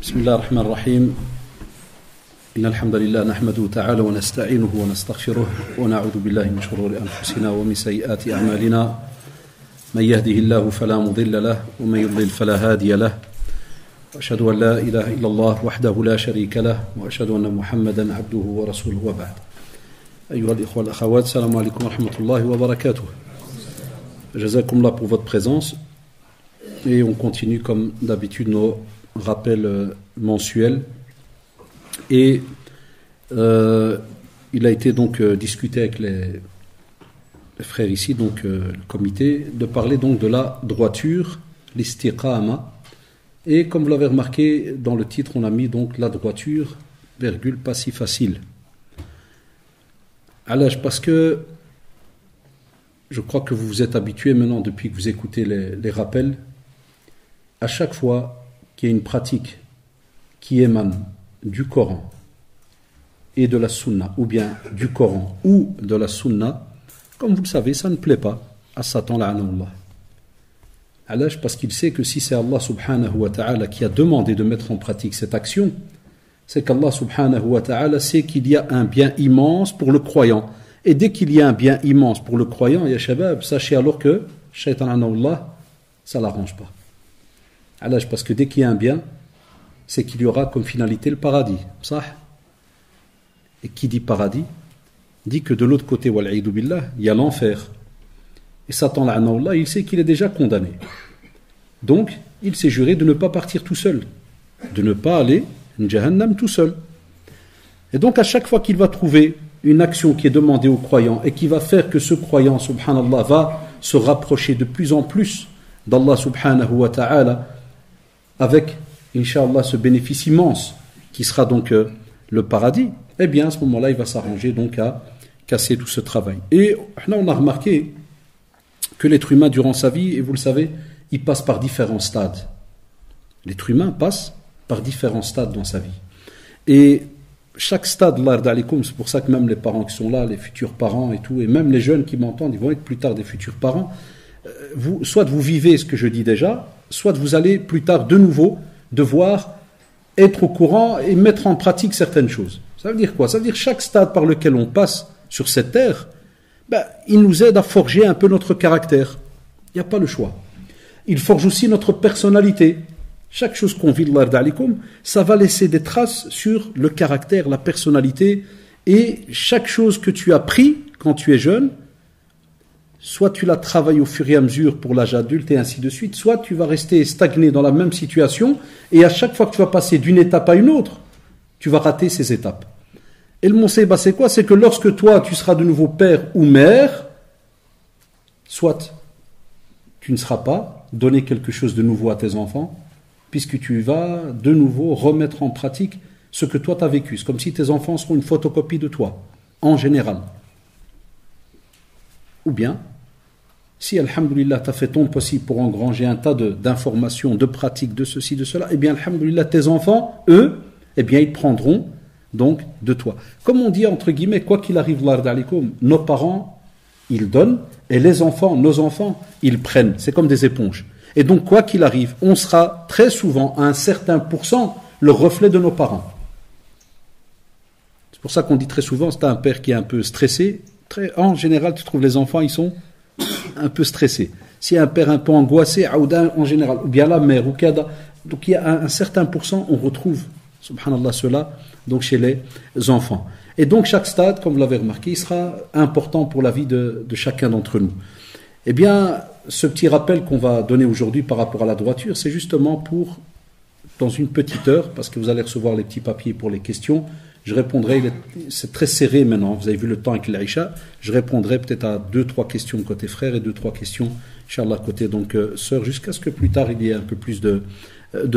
بسم الله الرحمن الرحيم إن الحمد لله نحمده تعالى ونستعينه ونستغفره ونعوذ بالله من شرور أنفسنا ومن سيئات أعمالنا من يهده الله فلا مضل له ومن يضلل فلا هادي له وأشهد أن لا إله إلا الله وحده لا شريك له وأشهد أن محمدا عبده ورسوله وبعد أيها الإخوة والأخوات السلام عليكم ورحمة الله وبركاته جزاكم الله pour votre présence et on continue comme d'habitude nos rappels mensuels et il a été donc discuté avec les frères ici, donc le comité, de parler donc de la droiture, l'istiqama, et comme vous l'avez remarqué dans le titre on a mis donc la droiture, virgule, pas si facile. Alors parce que je crois que vous vous êtes habitués maintenant depuis que vous écoutez les rappels, à chaque fois qu'il y a une pratique qui émane du Coran et de la Sunna, ou bien du Coran ou de la Sunna, comme vous le savez, ça ne plaît pas à Satan, la'anahullah. Alors, parce qu'il sait que si c'est Allah subhanahu wa ta'ala qui a demandé de mettre en pratique cette action, c'est qu'Allah subhanahu wa ta'ala sait qu'il y a un bien immense pour le croyant. Et dès qu'il y a un bien immense pour le croyant, ya shabab, sachez alors que Shaitan, la'anahullah, ça ne l'arrange pas. Alors, parce que dès qu'il y a un bien, c'est qu'il y aura comme finalité le paradis. Sah. Et qui dit paradis dit que de l'autre côté, wal'aïdou billah, il y a l'enfer. Et Satan, la'anahullah, il sait qu'il est déjà condamné. Donc, il s'est juré de ne pas partir tout seul, de ne pas aller en Jahannam tout seul. Et donc, à chaque fois qu'il va trouver une action qui est demandée au croyant et qui va faire que ce croyant, subhanallah, va se rapprocher de plus en plus d'Allah subhanahu wa ta'ala, avec, incha'Allah, ce bénéfice immense qui sera donc le paradis, eh bien à ce moment-là il va s'arranger donc à casser tout ce travail. Et là on a remarqué que l'être humain durant sa vie, et vous le savez, il passe par différents stades. L'être humain passe par différents stades dans sa vie. Et chaque stade, c'est pour ça que même les parents qui sont là, les futurs parents et tout, et même les jeunes qui m'entendent, ils vont être plus tard des futurs parents, soit vous vivez ce que je dis déjà, soit vous allez plus tard de nouveau devoir être au courant et mettre en pratique certaines choses. Ça veut dire quoi? Ça veut dire chaque stade par lequel on passe sur cette terre, il nous aide à forger un peu notre caractère. Il n'y a pas le choix. Il forge aussi notre personnalité. Chaque chose qu'on vit, ça va laisser des traces sur le caractère, la personnalité, et chaque chose que tu as pris quand tu es jeune, soit tu la travailles au fur et à mesure pour l'âge adulte et ainsi de suite, soit tu vas rester stagné dans la même situation et à chaque fois que tu vas passer d'une étape à une autre, tu vas rater ces étapes. Et le Monseba, c'est quoi? C'est que lorsque toi, tu seras de nouveau père ou mère, soit tu ne seras pas donné quelque chose de nouveau à tes enfants, puisque tu vas de nouveau remettre en pratique ce que toi tu as vécu. C'est comme si tes enfants seront une photocopie de toi, en général. Ou bien, si, alhamdoulilah, tu as fait ton possible pour engranger un tas d'informations, de pratiques, de ceci, de cela, eh bien, alhamdoulilah, tes enfants, eux, eh bien, ils prendront donc de toi. Comme on dit, entre guillemets, quoi qu'il arrive, nos parents, ils donnent, et les enfants, nos enfants, ils prennent. C'est comme des éponges. Et donc, quoi qu'il arrive, on sera très souvent, à un certain pourcent, le reflet de nos parents. C'est pour ça qu'on dit très souvent, c'est un père qui est un peu stressé. En général, tu trouves les enfants, ils sont un peu stressés. Si y a un père un peu angoissé, en général, ou bien la mère, ou kada, donc il y a un certain pourcent, on retrouve, subhanallah, cela, donc chez les enfants. Et donc chaque stade, comme vous l'avez remarqué, il sera important pour la vie de chacun d'entre nous. Eh bien, ce petit rappel qu'on va donner aujourd'hui par rapport à la droiture, c'est justement pour, dans une petite heure, parce que vous allez recevoir les petits papiers pour les questions, je répondrai, c'est très serré maintenant, vous avez vu le temps avec l'Aïcha, je répondrai peut-être à 2-3 questions côté frère et 2-3 questions, Inch'Allah, côté donc sœur, jusqu'à ce que plus tard il y ait un peu plus de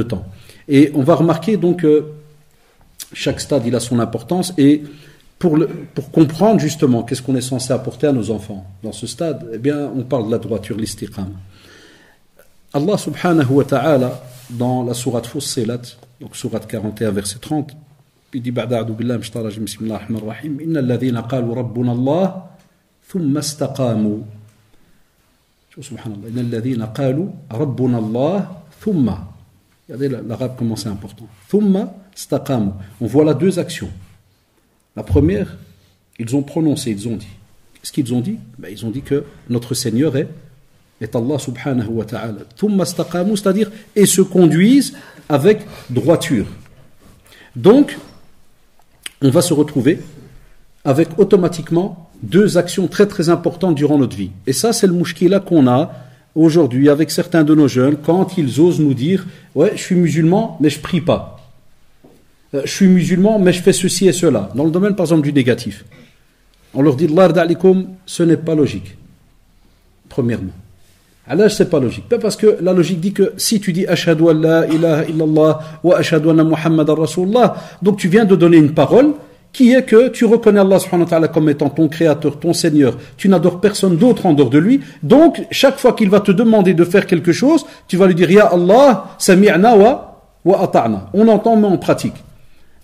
temps. Et on va remarquer donc chaque stade il a son importance, et pour comprendre justement qu'est-ce qu'on est censé apporter à nos enfants dans ce stade, eh bien on parle de la droiture, l'istiqama. Allah subhanahu wa ta'ala, dans la sourate Fussilat, donc sourate 41 verset 30, il dit بعد أعوذ بالله من الشيطان الرجيم بسم الله الرحمن الرحيم إن الذين قالوا ربنا الله ثم استقاموا شو سبحان الله إن الذين قالوا ربنا الله ثم Regardez l'arabe comment c'est important. Thumma istaqamu. On voit là deux actions. La première, ils ont prononcé, ils ont dit. Qu'est-ce qu'ils ont dit? Ils ont dit que notre Seigneur est Allah subhanahu wa ta'ala. Thumma istaqamu, c'est-à-dire, et se conduisent avec droiture. Donc, on va se retrouver avec automatiquement deux actions très très importantes durant notre vie. Et ça, c'est le mouchkila qu'on a aujourd'hui avec certains de nos jeunes quand ils osent nous dire « Ouais, je suis musulman, mais je prie pas. Je suis musulman, mais je fais ceci et cela. » Dans le domaine, par exemple, du négatif. On leur dit « Allah da'alikum », ce n'est pas logique. Premièrement. Alors, c'est pas logique. Parce que la logique dit que si tu dis Ashhadu an la ilaha illallah wa ashhadu anna Muhammadan Rasulullah, donc tu viens de donner une parole qui est que tu reconnais Allah subhanahu wa ta'ala comme étant ton créateur, ton Seigneur. Tu n'adores personne d'autre en dehors de lui. Donc, chaque fois qu'il va te demander de faire quelque chose, tu vas lui dire Ya Allah, sami'na wa ata'na. On entend, mais on pratique.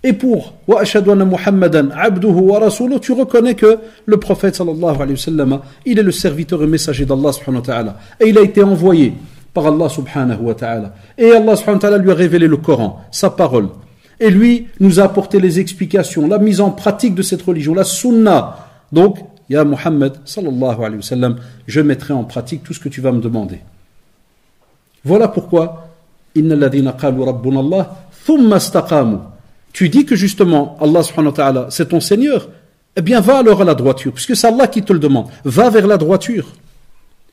Et pour wa ashhadu anna Muhammadan abduhu wa rasuluhu, tu reconnais que le prophète sallallahu alayhi wa sallam, il est le serviteur et messager d'Allah subhanahu wa ta'ala. Et il a été envoyé par Allah subhanahu wa ta'ala. Et Allah subhanahu wa ta'ala lui a révélé le Coran, sa parole. Et lui nous a apporté les explications, la mise en pratique de cette religion, la sunna. Donc, ya Muhammad sallallahu alayhi wa sallam, je mettrai en pratique tout ce que tu vas me demander. Voilà pourquoi inna alladhina qalu rabbuna Allah thumma istaqamu. Tu dis que justement, Allah subhanahu wa ta'ala, c'est ton Seigneur, eh bien va alors à la droiture, puisque c'est Allah qui te le demande. Va vers la droiture.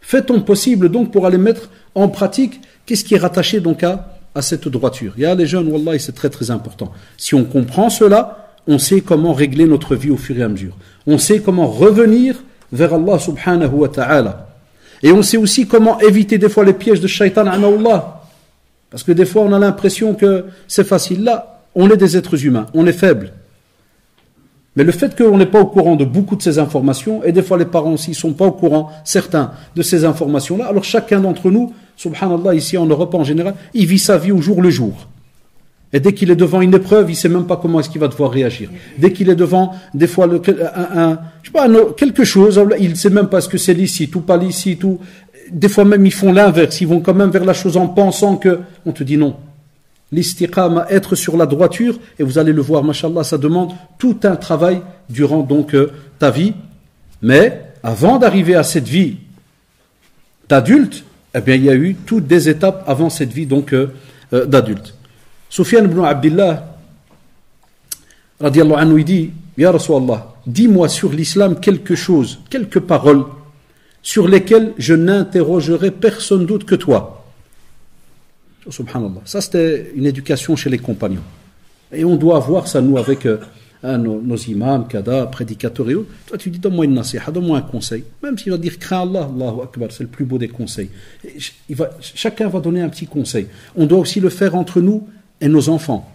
Fais ton possible donc pour aller mettre en pratique qu'est-ce qui est rattaché donc à cette droiture. Il y a les jeunes, wallah, c'est très très important. Si on comprend cela, on sait comment régler notre vie au fur et à mesure. On sait comment revenir vers Allah subhanahu wa ta'ala. Et on sait aussi comment éviter des fois les pièges de shaitan, Allah. Parce que des fois on a l'impression que c'est facile. Là, on est des êtres humains, on est faibles. Mais le fait qu'on n'est pas au courant de beaucoup de ces informations, et des fois les parents aussi ne sont pas au courant, certains, de ces informations-là, alors chacun d'entre nous, subhanallah, ici en Europe en général, il vit sa vie au jour le jour. Et dès qu'il est devant une épreuve, il ne sait même pas comment est-ce qu'il va devoir réagir. Dès qu'il est devant, des fois, quelque chose, il ne sait même pas ce que c'est licite ou pas licite. Ou... Des fois même, ils font l'inverse, ils vont quand même vers la chose en pensant que... On te dit non. L'istiqama, être sur la droiture, et vous allez le voir, mashallah, ça demande tout un travail durant donc ta vie. Mais avant d'arriver à cette vie d'adulte, eh bien il y a eu toutes des étapes avant cette vie donc d'adulte. Sufyan ibn Abdillah, radiallahu anhu, il dit, Ya Rasulallah, dis-moi sur l'islam quelque chose, quelques paroles sur lesquelles je n'interrogerai personne d'autre que toi. Subhanallah. Ça, c'était une éducation chez les compagnons. Et on doit avoir ça, nous, avec nos imams, kada, prédicateurs et autres. Toi, tu dis, donne-moi une nasiha, donne-moi un conseil. Même s'il va dire, crains Allah, Allahu Akbar, c'est le plus beau des conseils. Chacun va donner un petit conseil. On doit aussi le faire entre nous et nos enfants.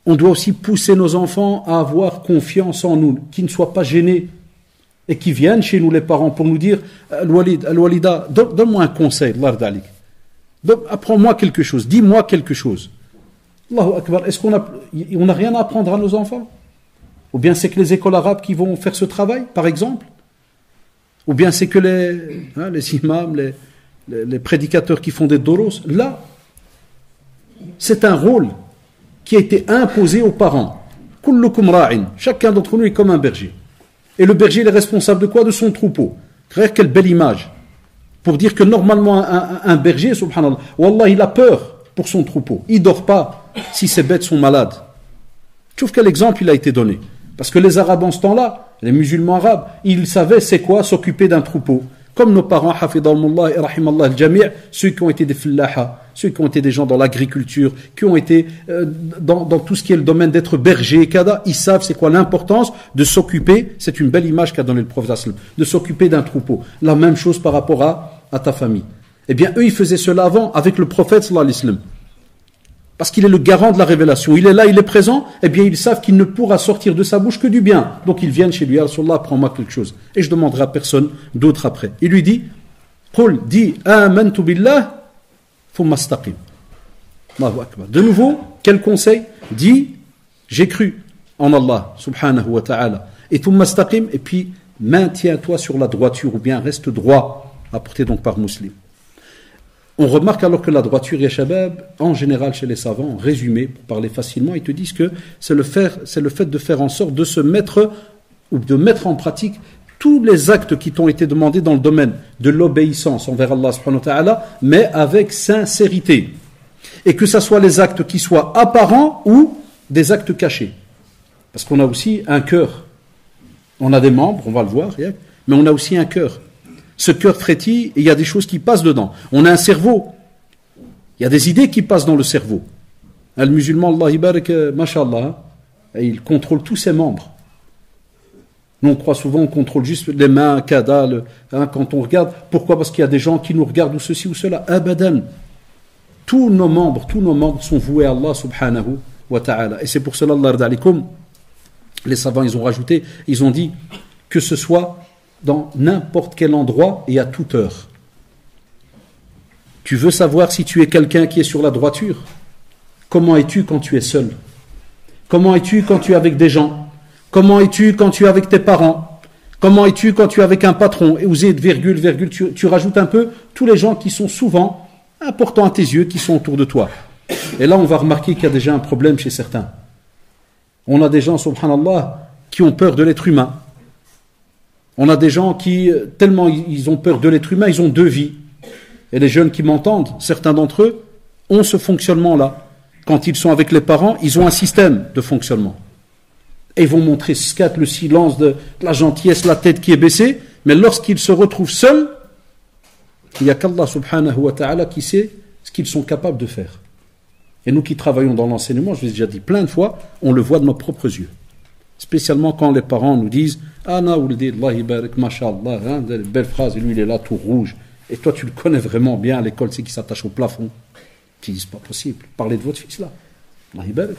On doit aussi pousser nos enfants à avoir confiance en nous, qu'ils ne soient pas gênés et qui viennent chez nous, les parents, pour nous dire, Al-Walid, Al-Walida, donne-moi un conseil, Allah dalik. Donc, apprends-moi quelque chose, dis-moi quelque chose. Allahu Akbar, est-ce qu'on n'a rien à apprendre à nos enfants? Ou bien c'est que les écoles arabes qui vont faire ce travail, par exemple? Ou bien c'est que les imams, les prédicateurs qui font des doros? Là, c'est un rôle qui a été imposé aux parents. Kullukum ra'in. Chacun d'entre nous est comme un berger. Et le berger il est responsable de quoi? De son troupeau. Quelle belle image. Pour dire que normalement un berger, subhanallah, wallah, il a peur pour son troupeau. Il ne dort pas si ses bêtes sont malades. Tu trouves quel exemple il a été donné? Parce que les Arabes en ce temps-là, les musulmans arabes, ils savaient c'est quoi s'occuper d'un troupeau. Comme nos parents, hafidahumullah et rahimallah al-jami', ceux qui ont été des fillaha, ceux qui ont été des gens dans l'agriculture, qui ont été dans tout ce qui est le domaine d'être berger, kada, ils savent c'est quoi l'importance de s'occuper, c'est une belle image qu'a donné le prophète sallam, de s'occuper d'un troupeau. La même chose par rapport à ta famille. Eh bien, eux, ils faisaient cela avant avec le prophète sallallahu alayhi wa sallam. Parce qu'il est le garant de la révélation. Il est là, il est présent, eh bien, ils savent qu'il ne pourra sortir de sa bouche que du bien. Donc, ils viennent chez lui, Ya Rasulallah, apprends-moi quelque chose. Et je demanderai à personne d'autre après. Il lui dit, Qul, dis, amantu billah, thumma istaqim. Allahu Akbar. De nouveau, quel conseil? Dis, j'ai cru en Allah, subhanahu wa ta'ala. Et thumma istaqim, et puis, maintiens-toi sur la droiture, ou bien reste droit, apporté donc par Muslim. On remarque alors que la droiture, ya shabab, en général chez les savants, en résumé, pour parler facilement, ils te disent que c'est le fait de faire en sorte de se mettre ou de mettre en pratique tous les actes qui t'ont été demandés dans le domaine de l'obéissance envers Allah subhanahu wa ta'ala, mais avec sincérité. Et que ce soit les actes qui soient apparents ou des actes cachés. Parce qu'on a aussi un cœur. On a des membres, on va le voir, mais on a aussi un cœur. Ce cœur frétille et il y a des choses qui passent dedans. On a un cerveau. Il y a des idées qui passent dans le cerveau. Le musulman, Allah ibarak, mashallah, il contrôle tous ses membres. Nous, on croit souvent, on contrôle juste les mains, kada, quand on regarde. Pourquoi? Parce qu'il y a des gens qui nous regardent ou ceci ou cela. Abadan. Tous nos membres sont voués à Allah subhanahu wa ta'ala. Et c'est pour cela, Allah radalikum, les savants, ils ont rajouté, ils ont dit que ce soit dans n'importe quel endroit et à toute heure. Tu veux savoir si tu es quelqu'un qui est sur la droiture? Comment es-tu quand tu es seul? Comment es-tu quand tu es avec des gens? Comment es-tu quand tu es avec tes parents? Comment es-tu quand tu es avec un patron? Et vous êtes virgule, tu rajoutes un peu tous les gens qui sont souvent importants à tes yeux, qui sont autour de toi. Et là, on va remarquer qu'il y a déjà un problème chez certains. On a des gens, subhanallah, qui ont peur de l'être humain. On a des gens qui, tellement ils ont peur de l'être humain, ils ont deux vies. Et les jeunes qui m'entendent, certains d'entre eux, ont ce fonctionnement-là. Quand ils sont avec les parents, ils ont un système de fonctionnement. Et ils vont montrer le silence, de la gentillesse, la tête qui est baissée. Mais lorsqu'ils se retrouvent seuls, il n'y a qu'Allah subhanahu wa ta'ala qui sait ce qu'ils sont capables de faire. Et nous qui travaillons dans l'enseignement, je vous ai déjà dit plein de fois, on le voit de nos propres yeux. Spécialement quand les parents nous disent « Ah, na, ouldi, Allah ibarak, mashallah, hein, belle phrase, et lui il est là tout rouge. » Et toi tu le connais vraiment bien à l'école, c'est qu'il s'attache au plafond. Tu dis « C'est pas possible, parlez de votre fils là. » Allah ibarak.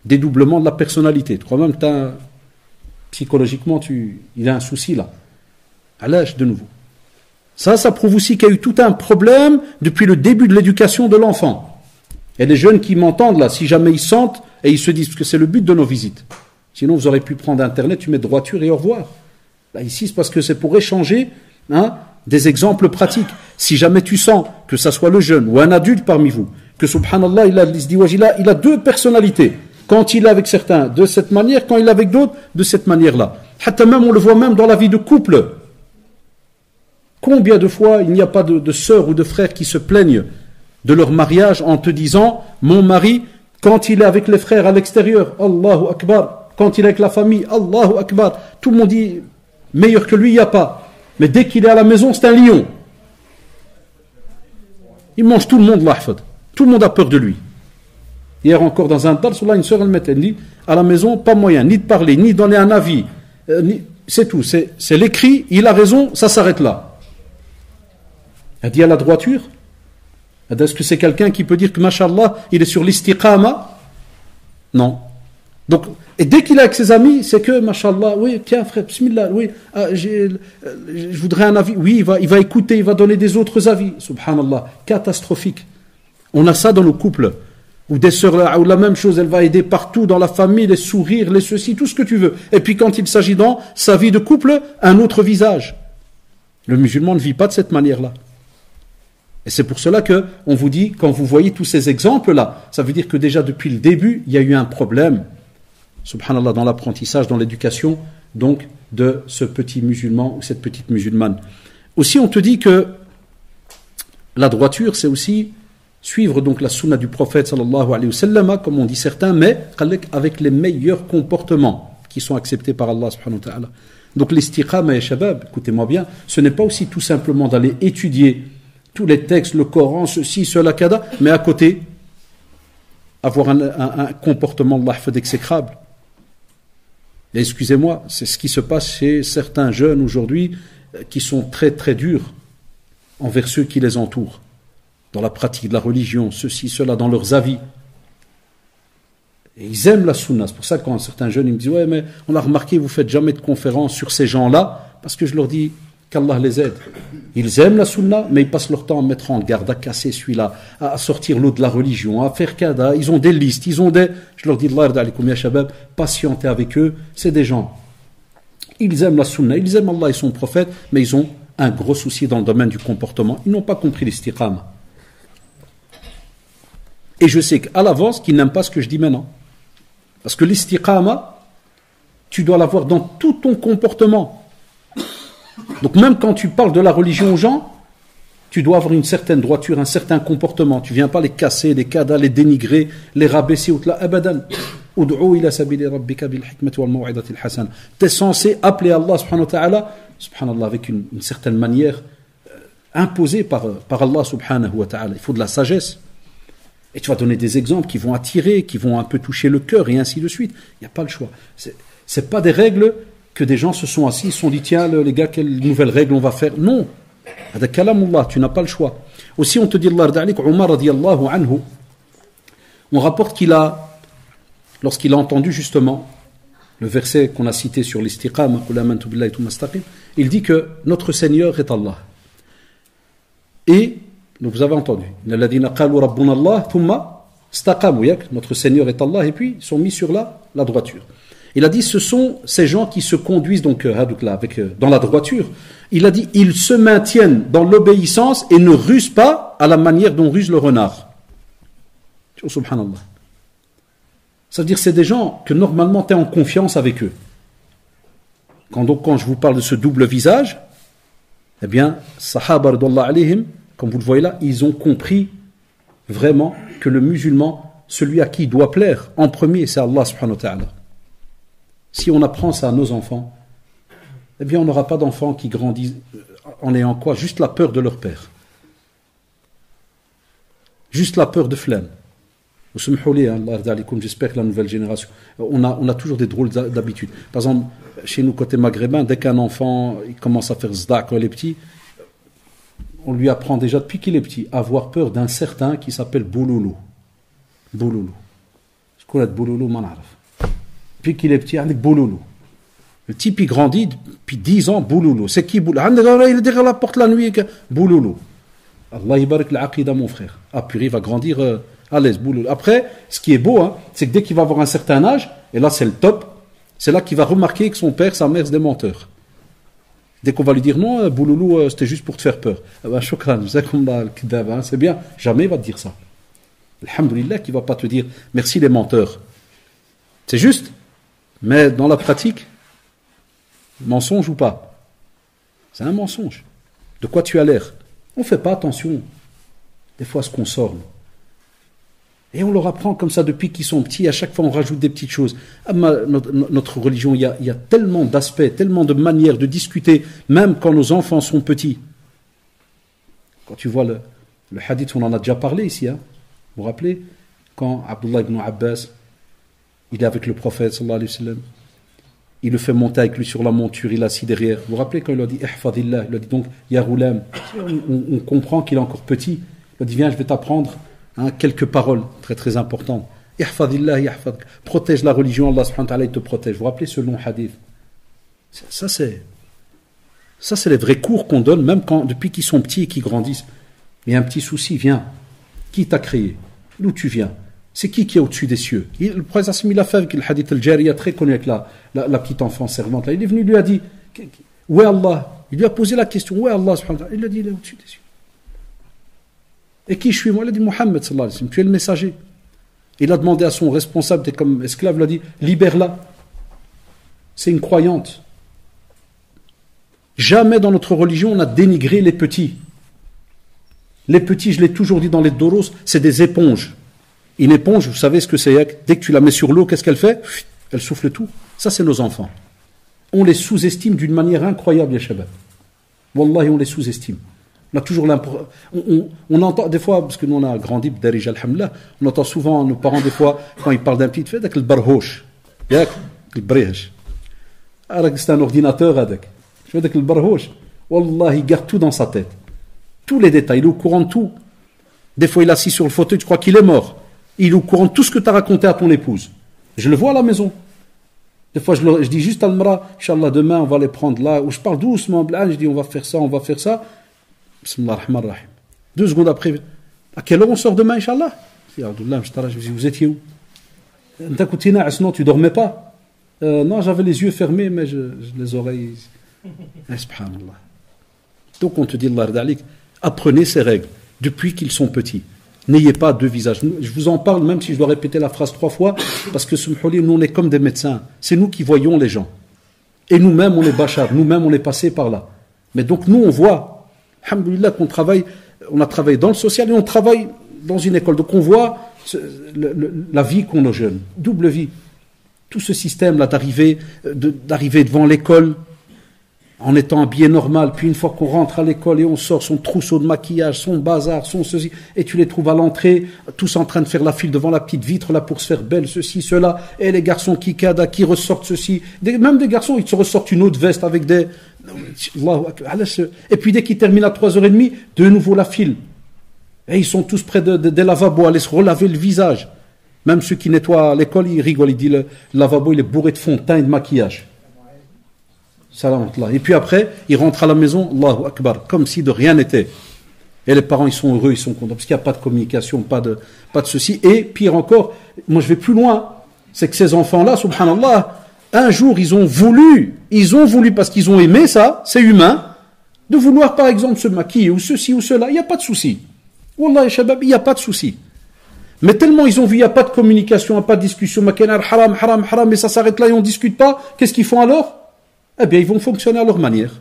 Dédoublement de la personnalité. Tu crois même que psychologiquement, il a un souci là. À l'âge de nouveau. Ça prouve aussi qu'il y a eu tout un problème depuis le début de l'éducation de l'enfant. Il y a des jeunes qui m'entendent là, si jamais ils sentent, et ils se disent que c'est le but de nos visites. Sinon, vous aurez pu prendre Internet, tu mets droiture et au revoir. Là, ici, c'est parce que c'est pour échanger des exemples pratiques. Si jamais tu sens que ça soit le jeune ou un adulte parmi vous, que subhanallah, il a deux personnalités. Quand il est avec certains, de cette manière, quand il est avec d'autres, de cette manière-là. Hatta même, on le voit même dans la vie de couple. Combien de fois il n'y a pas de sœurs ou de frères qui se plaignent de leur mariage en te disant « Mon mari, quand il est avec les frères à l'extérieur, Allahu Akbar. Quand il est avec la famille, Allahu Akbar. » Tout le monde dit « Meilleur que lui, il n'y a pas. » Mais dès qu'il est à la maison, c'est un lion. Il mange tout le monde, l'ahfad. Tout le monde a peur de lui. Hier encore dans un dars, une sœur elle dit « À la maison, pas moyen, ni de parler, ni de donner un avis. C'est tout, c'est l'écrit, il a raison, ça s'arrête là. » Elle dit à la droiture. Est-ce que c'est quelqu'un qui peut dire que, mashallah, il est sur l'istiqama? Non. Donc, et dès qu'il est avec ses amis, c'est que, mashallah, oui, tiens frère, bismillah, oui, je voudrais un avis. Oui, il va écouter, il va donner des autres avis. Subhanallah, catastrophique. On a ça dans nos couples. Ou des sœurs, ou la même chose, elle va aider partout dans la famille, les sourires, les ceci, tout ce que tu veux. Et puis quand il s'agit dans sa vie de couple, un autre visage. Le musulman ne vit pas de cette manière-là. Et c'est pour cela que on vous dit, quand vous voyez tous ces exemples-là, ça veut dire que déjà depuis le début, il y a eu un problème, subhanallah, dans l'apprentissage, dans l'éducation, donc, de ce petit musulman ou cette petite musulmane. Aussi, on te dit que la droiture, c'est aussi suivre donc la sunna du prophète, sallallahu alayhi wa sallam, comme on dit certains, mais avec les meilleurs comportements qui sont acceptés par Allah, subhanahu wa ta'ala. Donc, l'istiqama et shabab, écoutez-moi bien, ce n'est pas aussi tout simplement d'aller étudier tous les textes, le Coran, ceci, cela, kada, mais à côté, avoir un comportement d'exécrable. Et excusez-moi, c'est ce qui se passe chez certains jeunes aujourd'hui qui sont très très durs envers ceux qui les entourent, dans la pratique de la religion, ceci, cela, dans leurs avis. Et ils aiment la sunna. C'est pour ça que quand certains jeunes ils me disent « Ouais, mais on a remarqué, vous faites jamais de conférences sur ces gens-là », parce que je leur dis qu'Allah les aide. Ils aiment la sunna, mais ils passent leur temps à mettre en garde, à casser celui-là, à sortir l'eau de la religion, à faire kada. Ils ont des listes, ils ont des... Je leur dis, Allah yarda alaykoum ya shabab, patientez avec eux, c'est des gens. Ils aiment la sunna, ils aiment Allah et son prophète, mais ils ont un gros souci dans le domaine du comportement. Ils n'ont pas compris l'istiqama. Et je sais qu'à l'avance qu'ils n'aiment pas ce que je dis maintenant. Parce que l'istiqama, tu dois l'avoir dans tout ton comportement. Donc même quand tu parles de la religion aux gens, tu dois avoir une certaine droiture, un certain comportement. Tu ne viens pas les casser, les cadas, les dénigrer, les rabaisser. Abadan. Tu es censé appeler Allah subhanahu wa ta'ala, subhanallah, avec une certaine manière imposée par Allah subhanahu wa ta'ala. Il faut de la sagesse. Et tu vas donner des exemples qui vont attirer, qui vont un peu toucher le cœur, et ainsi de suite. Il n'y a pas le choix. C'est pas des règles que des gens se sont assis, se sont dit, tiens, les gars, quelle nouvelle règle on va faire. Non. Tu n'as pas le choix. Aussi, on te dit, Omar radiallahu anhu, on rapporte lorsqu'il a entendu justement le verset qu'on a cité sur l'istiqama, il dit que notre Seigneur est Allah. Et, donc vous avez entendu, notre Seigneur est Allah, et puis ils sont mis sur la droiture. Il a dit, ce sont ces gens qui se conduisent donc dans la droiture. Il a dit, ils se maintiennent dans l'obéissance et ne rusent pas à la manière dont ruse le renard. Subhanallah. C'est-à-dire, c'est des gens que normalement tu es en confiance avec eux. Quand je vous parle de ce double visage, eh bien, Sahaba radallahu alayhim, comme vous le voyez là, ils ont compris vraiment que le musulman, celui à qui il doit plaire en premier, c'est Allah subhanahu wa ta'ala. Si on apprend ça à nos enfants, eh bien on n'aura pas d'enfants qui grandissent en ayant quoi? Juste la peur de leur père. Juste la peur de flemme. J'espère que la nouvelle génération, on a toujours des drôles d'habitudes. Par exemple, chez nous, côté maghrébin, dès qu'un enfant il commence à faire zda quand il est petit, on lui apprend déjà depuis qu'il est petit à avoir peur d'un certain qui s'appelle Bouloulou. Bouloulou. Je connais Bouloulou, manaraf. Depuis qu'il est petit, avec Bouloulou. Le type, il grandit depuis 10 ans, Bouloulou. C'est qui Bouloulou? Il est derrière la porte la nuit, Bouloulou. Allah yabarak l'aqida, mon frère. Ah, puis il va grandir à l'aise, Bouloulou. Après, ce qui est beau, c'est que dès qu'il va avoir un certain âge, et là c'est le top, c'est là qu'il va remarquer que son père, sa mère, c'est des menteurs. Dès qu'on va lui dire non, Bouloulou, c'était juste pour te faire peur. Ah ben, shukran, c'est bien. Jamais il va te dire ça. Alhamdulillah, qu'il ne va pas te dire merci les menteurs. C'est juste, mais dans la pratique, mensonge ou pas? C'est un mensonge. De quoi tu as l'air? On ne fait pas attention, des fois, à ce qu'on sort. Et on leur apprend comme ça depuis qu'ils sont petits. À chaque fois, on rajoute des petites choses. Notre religion, il y a tellement d'aspects, tellement de manières de discuter, même quand nos enfants sont petits. Quand tu vois le hadith, on en a déjà parlé ici. Vous vous rappelez? Quand Abdullah ibn Abbas, il est avec le prophète, sallallahu alayhi wa sallam, il le fait monter avec lui sur la monture, il est assis derrière. Vous vous rappelez quand il a dit Ihfadillah, il a dit donc Ya Roulam. On comprend qu'il est encore petit. Il a dit viens, je vais t'apprendre quelques paroles très très importantes. Ihfadillah, yahfadk. Protège la religion, Allah subhanahu wa ta'ala, il te protège. Vous vous rappelez ce long hadith? Ça c'est les vrais cours qu'on donne, même depuis qu'ils sont petits et qu'ils grandissent. Il y a un petit souci, viens. Qui t'a créé? D'où tu viens? C'est qui est au-dessus des cieux? Le prophète il a fait avec le hadith al-Jariya, très connu avec la petite enfant servante. Là. Il est venu, il lui a dit, où est Allah? Il lui a posé la question, où est Allah? Il a dit, il est au-dessus des cieux. Et qui je suis? Moi, il a dit, Mohammed, sallallahu alayhi wa sallam, tu es le messager. Il a demandé à son responsable, t'es comme esclave, il a dit, libère-la. C'est une croyante. Jamais dans notre religion, on a dénigré les petits. Les petits, je l'ai toujours dit dans les doros, c'est des éponges. Une éponge, vous savez ce que c'est? Dès que tu la mets sur l'eau, qu'est-ce qu'elle fait? Elle souffle tout. Ça, c'est nos enfants. On les sous-estime d'une manière incroyable, ya shabab. Wallahi, on les sous-estime. On a toujours l'impression. On entend des fois, parce que nous on a grandi, Darij alhamdulillah, on entend souvent nos parents, des fois, quand ils parlent d'un petit fait, avec le barhosh. Le brèche. C'est un ordinateur avec. Je veux dire que le barhosh, Wallah, il garde tout dans sa tête. Tous les détails, il est au courant de tout. Des fois, il est assis sur le fauteuil, tu crois qu'il est mort. Il est au courant de tout ce que tu as raconté à ton épouse. Je le vois à la maison. Des fois, je dis juste à Al-Mara, Inch'Allah, demain, on va les prendre là. Ou je parle doucement, je dis, on va faire ça, on va faire ça. Bismillah ar-Rahman ar-Rahim. 2 secondes après, à quelle heure on sort demain, Inch'Allah? Je dis, vous étiez où? Sinon, tu dormais pas? Non, j'avais les yeux fermés, mais les oreilles. Subhanallah. Donc on te dit, Allah dalik, apprenez ces règles depuis qu'ils sont petits. N'ayez pas deux visages. Je vous en parle même si je dois répéter la phrase 3 fois, parce que nous on est comme des médecins. C'est nous qui voyons les gens. Et nous-mêmes on est bachar, nous-mêmes on est passé par là. Mais donc nous on voit, alhamdoulilah, qu'on travaille, on a travaillé dans le social et on travaille dans une école. Donc on voit la vie qu'ont nos jeunes, double vie. Tout ce système-là d'arriver devant l'école en étant habillé normal, puis une fois qu'on rentre à l'école et on sort son trousseau de maquillage, son bazar, son ceci, et tu les trouves à l'entrée, tous en train de faire la file devant la petite vitre là pour se faire belle, ceci, cela, et les garçons qui ressortent ceci, même des garçons, ils se ressortent une autre veste avec des... Et puis dès qu'ils terminent à 3h30, de nouveau la file. Et ils sont tous près des lavabos, à aller se relaver le visage. Même ceux qui nettoient l'école, ils rigolent, ils disent le lavabo, il est bourré de fond de teint et de maquillage. Et puis après, ils rentrent à la maison, Allahu Akbar, comme si de rien n'était. Et les parents, ils sont heureux, ils sont contents, parce qu'il n'y a pas de communication, pas de ceci. Et pire encore, moi je vais plus loin, c'est que ces enfants-là, subhanallah, un jour ils ont voulu parce qu'ils ont aimé ça, c'est humain, de vouloir par exemple se maquiller, ou ceci ou cela, il n'y a pas de souci. Wallah, shabab, il n'y a pas de souci. Mais tellement ils ont vu, il n'y a pas de communication, il n'y a pas de discussion, haram, et ça s'arrête là et on ne discute pas, qu'est-ce qu'ils font alors? Eh bien, ils vont fonctionner à leur manière.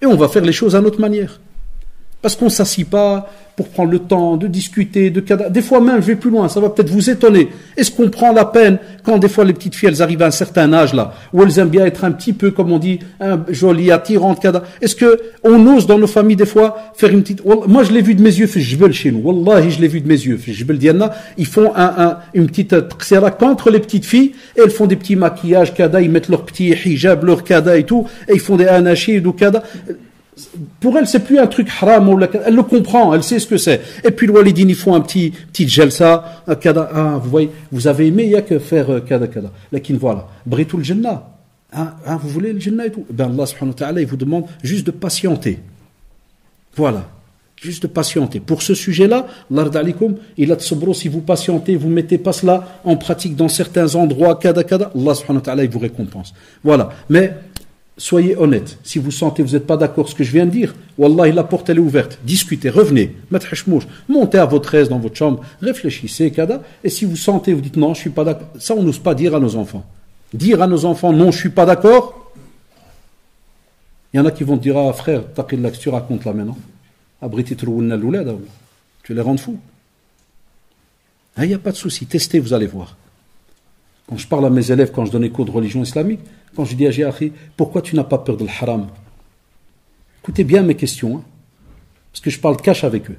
Et on va faire les choses à notre manière. Parce qu'on ne s'assit pas pour prendre le temps de discuter, des fois même, je vais plus loin, ça va peut-être vous étonner. Est-ce qu'on prend la peine, quand des fois les petites filles, elles arrivent à un certain âge là, où elles aiment bien être un petit peu, comme on dit, jolies, attirantes, est-ce qu'on ose dans nos familles des fois faire une petite... Moi je l'ai vu de mes yeux, chez nous, wallahi je l'ai vu de mes yeux, ils font une petite tqsira contre les petites filles, et elles font des petits maquillages, ils mettent leur petit hijab, leur kada et tout, et ils font des anachid ou kada... Pour elle, c'est plus un truc haram, elle le comprend, elle sait ce que c'est. Et puis le walidine, ils font un petit jalsa, kada, vous voyez, vous avez aimé, il n'y a que faire kada. Lakin voilà, britul jannah, vous voulez le jannah et tout. Ben Allah subhanahu wa ta'ala, il vous demande juste de patienter. Voilà, juste de patienter. Pour ce sujet-là, l'ard alikum, il a de sabro, si vous patientez, vous mettez pas cela en pratique dans certains endroits, kada, Allah subhanahu wa ta'ala, il vous récompense. Voilà, mais... Soyez honnête. Si vous sentez, vous n'êtes pas d'accord avec ce que je viens de dire, wallahi, la porte elle est ouverte. Discutez, revenez, montez à votre aise dans votre chambre, réfléchissez, kada. Et si vous sentez, vous dites non, je suis pas d'accord. Ça, on n'ose pas dire à nos enfants. Dire à nos enfants non, je suis pas d'accord. Il y en a qui vont te dire, ah frère, taqillah, que tu racontes là maintenant. Tu les rends fous. Il n'y a pas de souci, testez, vous allez voir. Quand je parle à mes élèves, quand je donne des cours de religion islamique, quand je dis à Jéakhi, pourquoi tu n'as pas peur de l'haram? Écoutez bien mes questions, hein, parce que je parle cash avec eux.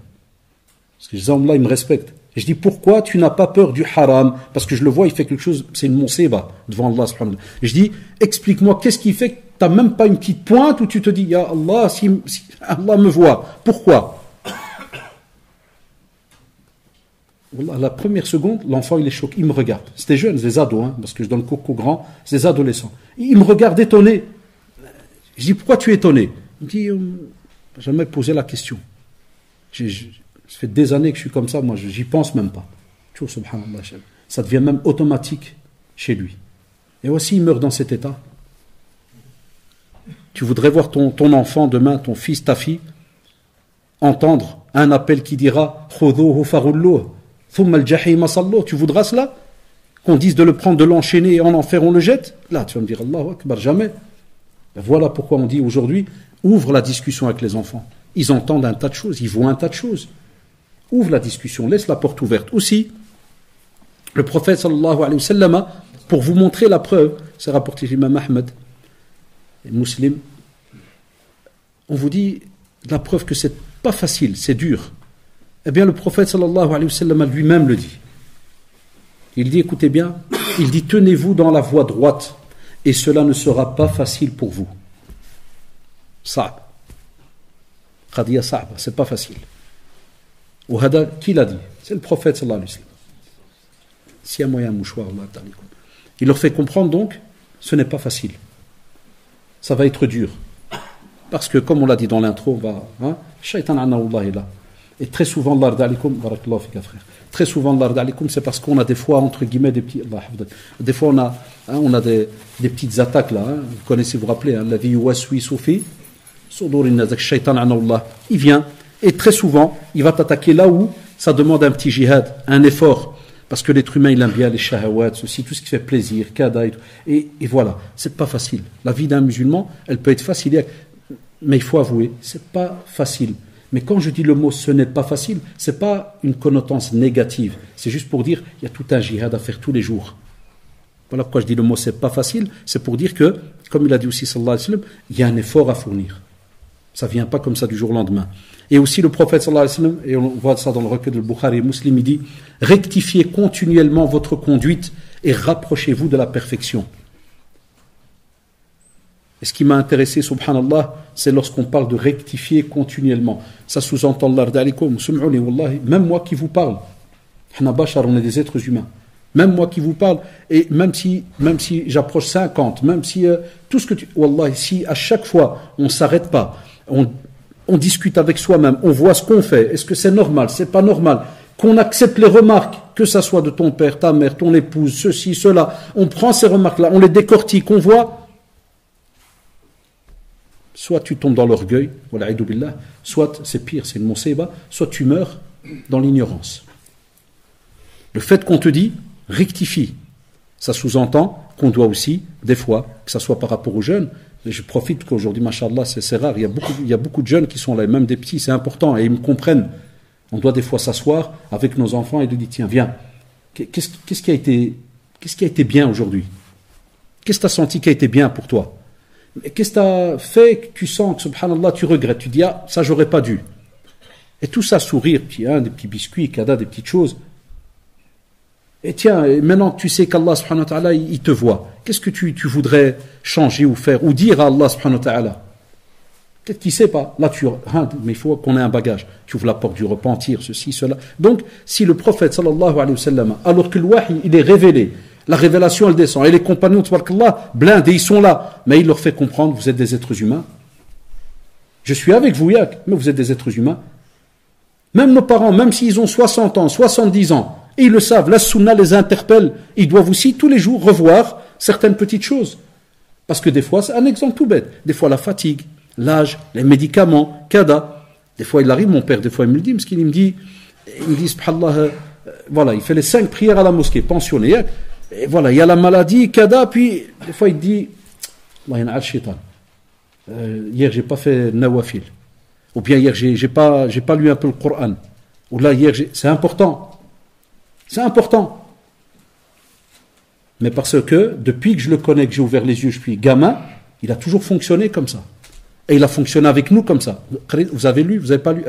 Parce que les hommes là, ils me respectent. Et je dis, pourquoi tu n'as pas peur du haram? Parce que je le vois, il fait quelque chose, c'est une monsiba devant Allah subhanahu wa ta'ala. Je dis, explique-moi, qu'est-ce qui fait que tu n'as même pas une petite pointe où tu te dis, ya Allah, si Allah me voit, pourquoi? La première seconde, l'enfant il est choqué, il me regarde. C'est des jeunes, c'est des ados, hein, parce que je donne cours aux grands, c'est des adolescents. Il me regarde étonné. Je dis, pourquoi tu es étonné? Il me dit, j'ai jamais posé la question. Ça fait des années que je suis comme ça, moi j'y pense même pas. Subhanallah, ça devient même automatique chez lui. Et aussi il meurt dans cet état. Tu voudrais voir ton enfant demain, ton fils, ta fille, entendre un appel qui dira, khudhuhu farulluh. Tu voudras cela? Qu'on dise de le prendre, de l'enchaîner et en enfer on le jette? Là tu vas me dire Allahu Akbar, jamais. Ben voilà pourquoi on dit aujourd'hui, ouvre la discussion avec les enfants. Ils entendent un tas de choses, ils voient un tas de choses. Ouvre la discussion, laisse la porte ouverte. Aussi, le prophète sallallahu alayhi wa sallam, pour vous montrer la preuve, c'est rapporté l'imam Ahmed et Muslim, on vous dit la preuve que c'est pas facile, c'est dur. Eh bien, le prophète sallallahu alayhi wa sallam lui-même le dit. Il dit, écoutez bien, il dit, tenez-vous dans la voie droite et cela ne sera pas facile pour vous. Sa'b. Qadiya sa'b, c'est pas facile. Ou hada, qui l'a dit? C'est le prophète sallallahu alayhi wa sallam. S'il y a moyen, mouchoir, il leur fait comprendre donc, ce n'est pas facile. Ça va être dur. Parce que, comme on l'a dit dans l'intro, shaytan anna Allah est là. Et très souvent, l'ard alikum, barakallahu fika frère. Très souvent, l'ard alikum, c'est parce qu'on a des fois, entre guillemets, des fois, on a des petites attaques là. Vous connaissez, vous rappelez, la vie waswi soufi, il vient, et très souvent, il va t'attaquer là où ça demande un petit jihad, un effort. Parce que l'être humain, il aime bien les shahawats, aussi, tout ce qui fait plaisir, kada et voilà. C'est pas facile. La vie d'un musulman, elle peut être facile, mais il faut avouer, c'est pas facile. Mais quand je dis le mot ce n'est pas facile, c'est pas une connotance négative. C'est juste pour dire, il y a tout un jihad à faire tous les jours. Voilà pourquoi je dis le mot c'est pas facile, c'est pour dire que, comme il a dit aussi sallallahu alayhi wa sallam, il y a un effort à fournir. Ça vient pas comme ça du jour au lendemain. Et aussi le prophète sallallahu alayhi wa sallam, et on voit ça dans le recueil de Bukhari et Muslim, il dit rectifiez continuellement votre conduite et rapprochez-vous de la perfection. Et ce qui m'a intéressé, subhanallah, c'est lorsqu'on parle de rectifier continuellement. Ça sous-entend même moi qui vous parle, on est des êtres humains. Même moi qui vous parle, et même si j'approche 50, même si tout ce que tu... Wallah, si à chaque fois on ne s'arrête pas, on discute avec soi-même, on voit ce qu'on fait, est-ce que c'est normal, c'est pas normal, qu'on accepte les remarques, que ça soit de ton père, ta mère, ton épouse, ceci, cela, on prend ces remarques-là, on les décortique, on voit, soit tu tombes dans l'orgueil, soit c'est pire, c'est une musiba, soit tu meurs dans l'ignorance. Le fait qu'on te dit rectifie, ça sous-entend qu'on doit aussi, des fois, que ça soit par rapport aux jeunes, et je profite qu'aujourd'hui, machallah, c'est rare, il y a beaucoup de jeunes qui sont là, même des petits, c'est important, et ils me comprennent. On doit des fois s'asseoir avec nos enfants et lui dire, tiens, viens, qu'est-ce qui a été bien aujourd'hui? Qu'est-ce que tu as senti qui a été bien pour toi? Qu'est-ce que tu as fait que tu sens que, subhanallah, tu regrettes? Tu dis, ah, ça, j'aurais pas dû. Et tout ça, sourire, des petits biscuits, kada, des petites choses. Et tiens, maintenant que tu sais qu'Allah subhanahu wa ta'ala, il te voit, qu'est-ce que tu voudrais changer ou faire, ou dire à Allah subhanahu wa ta'ala? Peut-être qu'il ne sait pas. Là, mais il faut qu'on ait un bagage. Tu ouvres la porte du repentir, ceci, cela. Donc, si le prophète sallallahu alayhi wa sallam, alors que le wahy, il est révélé, la révélation, elle descend, et les compagnons, tabarakallah, blindés, ils sont là, mais il leur fait comprendre, vous êtes des êtres humains. Je suis avec vous, yak, mais vous êtes des êtres humains. Même nos parents, même s'ils ont 60 ans, 70 ans, et ils le savent, la sunna les interpelle, ils doivent aussi tous les jours revoir certaines petites choses. Parce que des fois, c'est un exemple tout bête, des fois la fatigue, l'âge, les médicaments, kada. Des fois il arrive, mon père, des fois il me le dit, parce qu'il me dit, subhanallah, voilà, il fait les 5 prières à la mosquée, pensionné, et voilà, il y a la maladie, kada, puis des fois il dit, hier j'ai pas fait nawafil, ou bien hier j'ai pas lu un peu le Coran, ou là hier c'est important. C'est important. Mais parce que, depuis que je le connais, que j'ai ouvert les yeux, je suis gamin, il a toujours fonctionné comme ça. Et il a fonctionné avec nous comme ça. Vous avez lu, vous n'avez pas lu.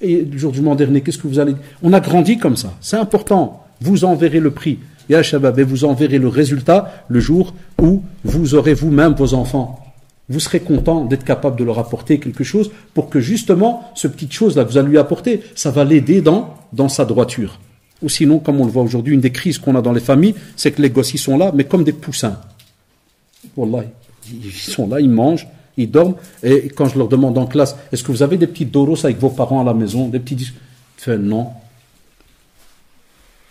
Et le jour du moment dernier, qu'est-ce que vous allez dire? On a grandi comme ça. C'est important. Vous en verrez le prix. Ya Shabab, et vous en verrez le résultat le jour où vous aurez vous-même vos enfants. Vous serez content d'être capable de leur apporter quelque chose pour que justement, ce petite chose-là que vous allez lui apporter, ça va l'aider dans sa droiture. Ou sinon, comme on le voit aujourd'hui, une des crises qu'on a dans les familles, c'est que les gosses, ils sont là, mais comme des poussins. Wallah, ils sont là, ils mangent, ils dorment, et quand je leur demande en classe, est-ce que vous avez des petits doros avec vos parents à la maison, des petits... Non.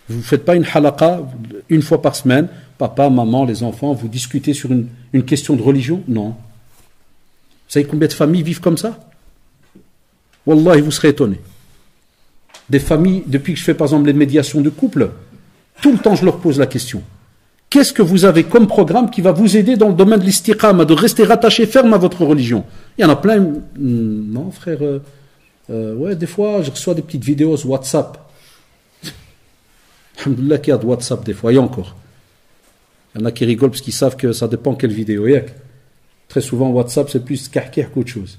Vous ne faites pas une halaqa une fois par semaine, papa, maman, les enfants, vous discutez sur une question de religion? Non. Vous savez combien de familles vivent comme ça? Wallah, vous serez étonnés. Des familles, depuis que je fais par exemple les médiations de couple, tout le temps je leur pose la question. Qu'est-ce que vous avez comme programme qui va vous aider dans le domaine de l'istiqama, de rester rattaché ferme à votre religion? Il y en a plein. Non frère, ouais, des fois je reçois des petites vidéos sur WhatsApp. Alhamdoulilah qu'il y a de WhatsApp des fois, et encore. Il y en a qui rigolent parce qu'ils savent que ça dépend quelle vidéo. Très souvent WhatsApp c'est plus kahkeh qu'autre chose.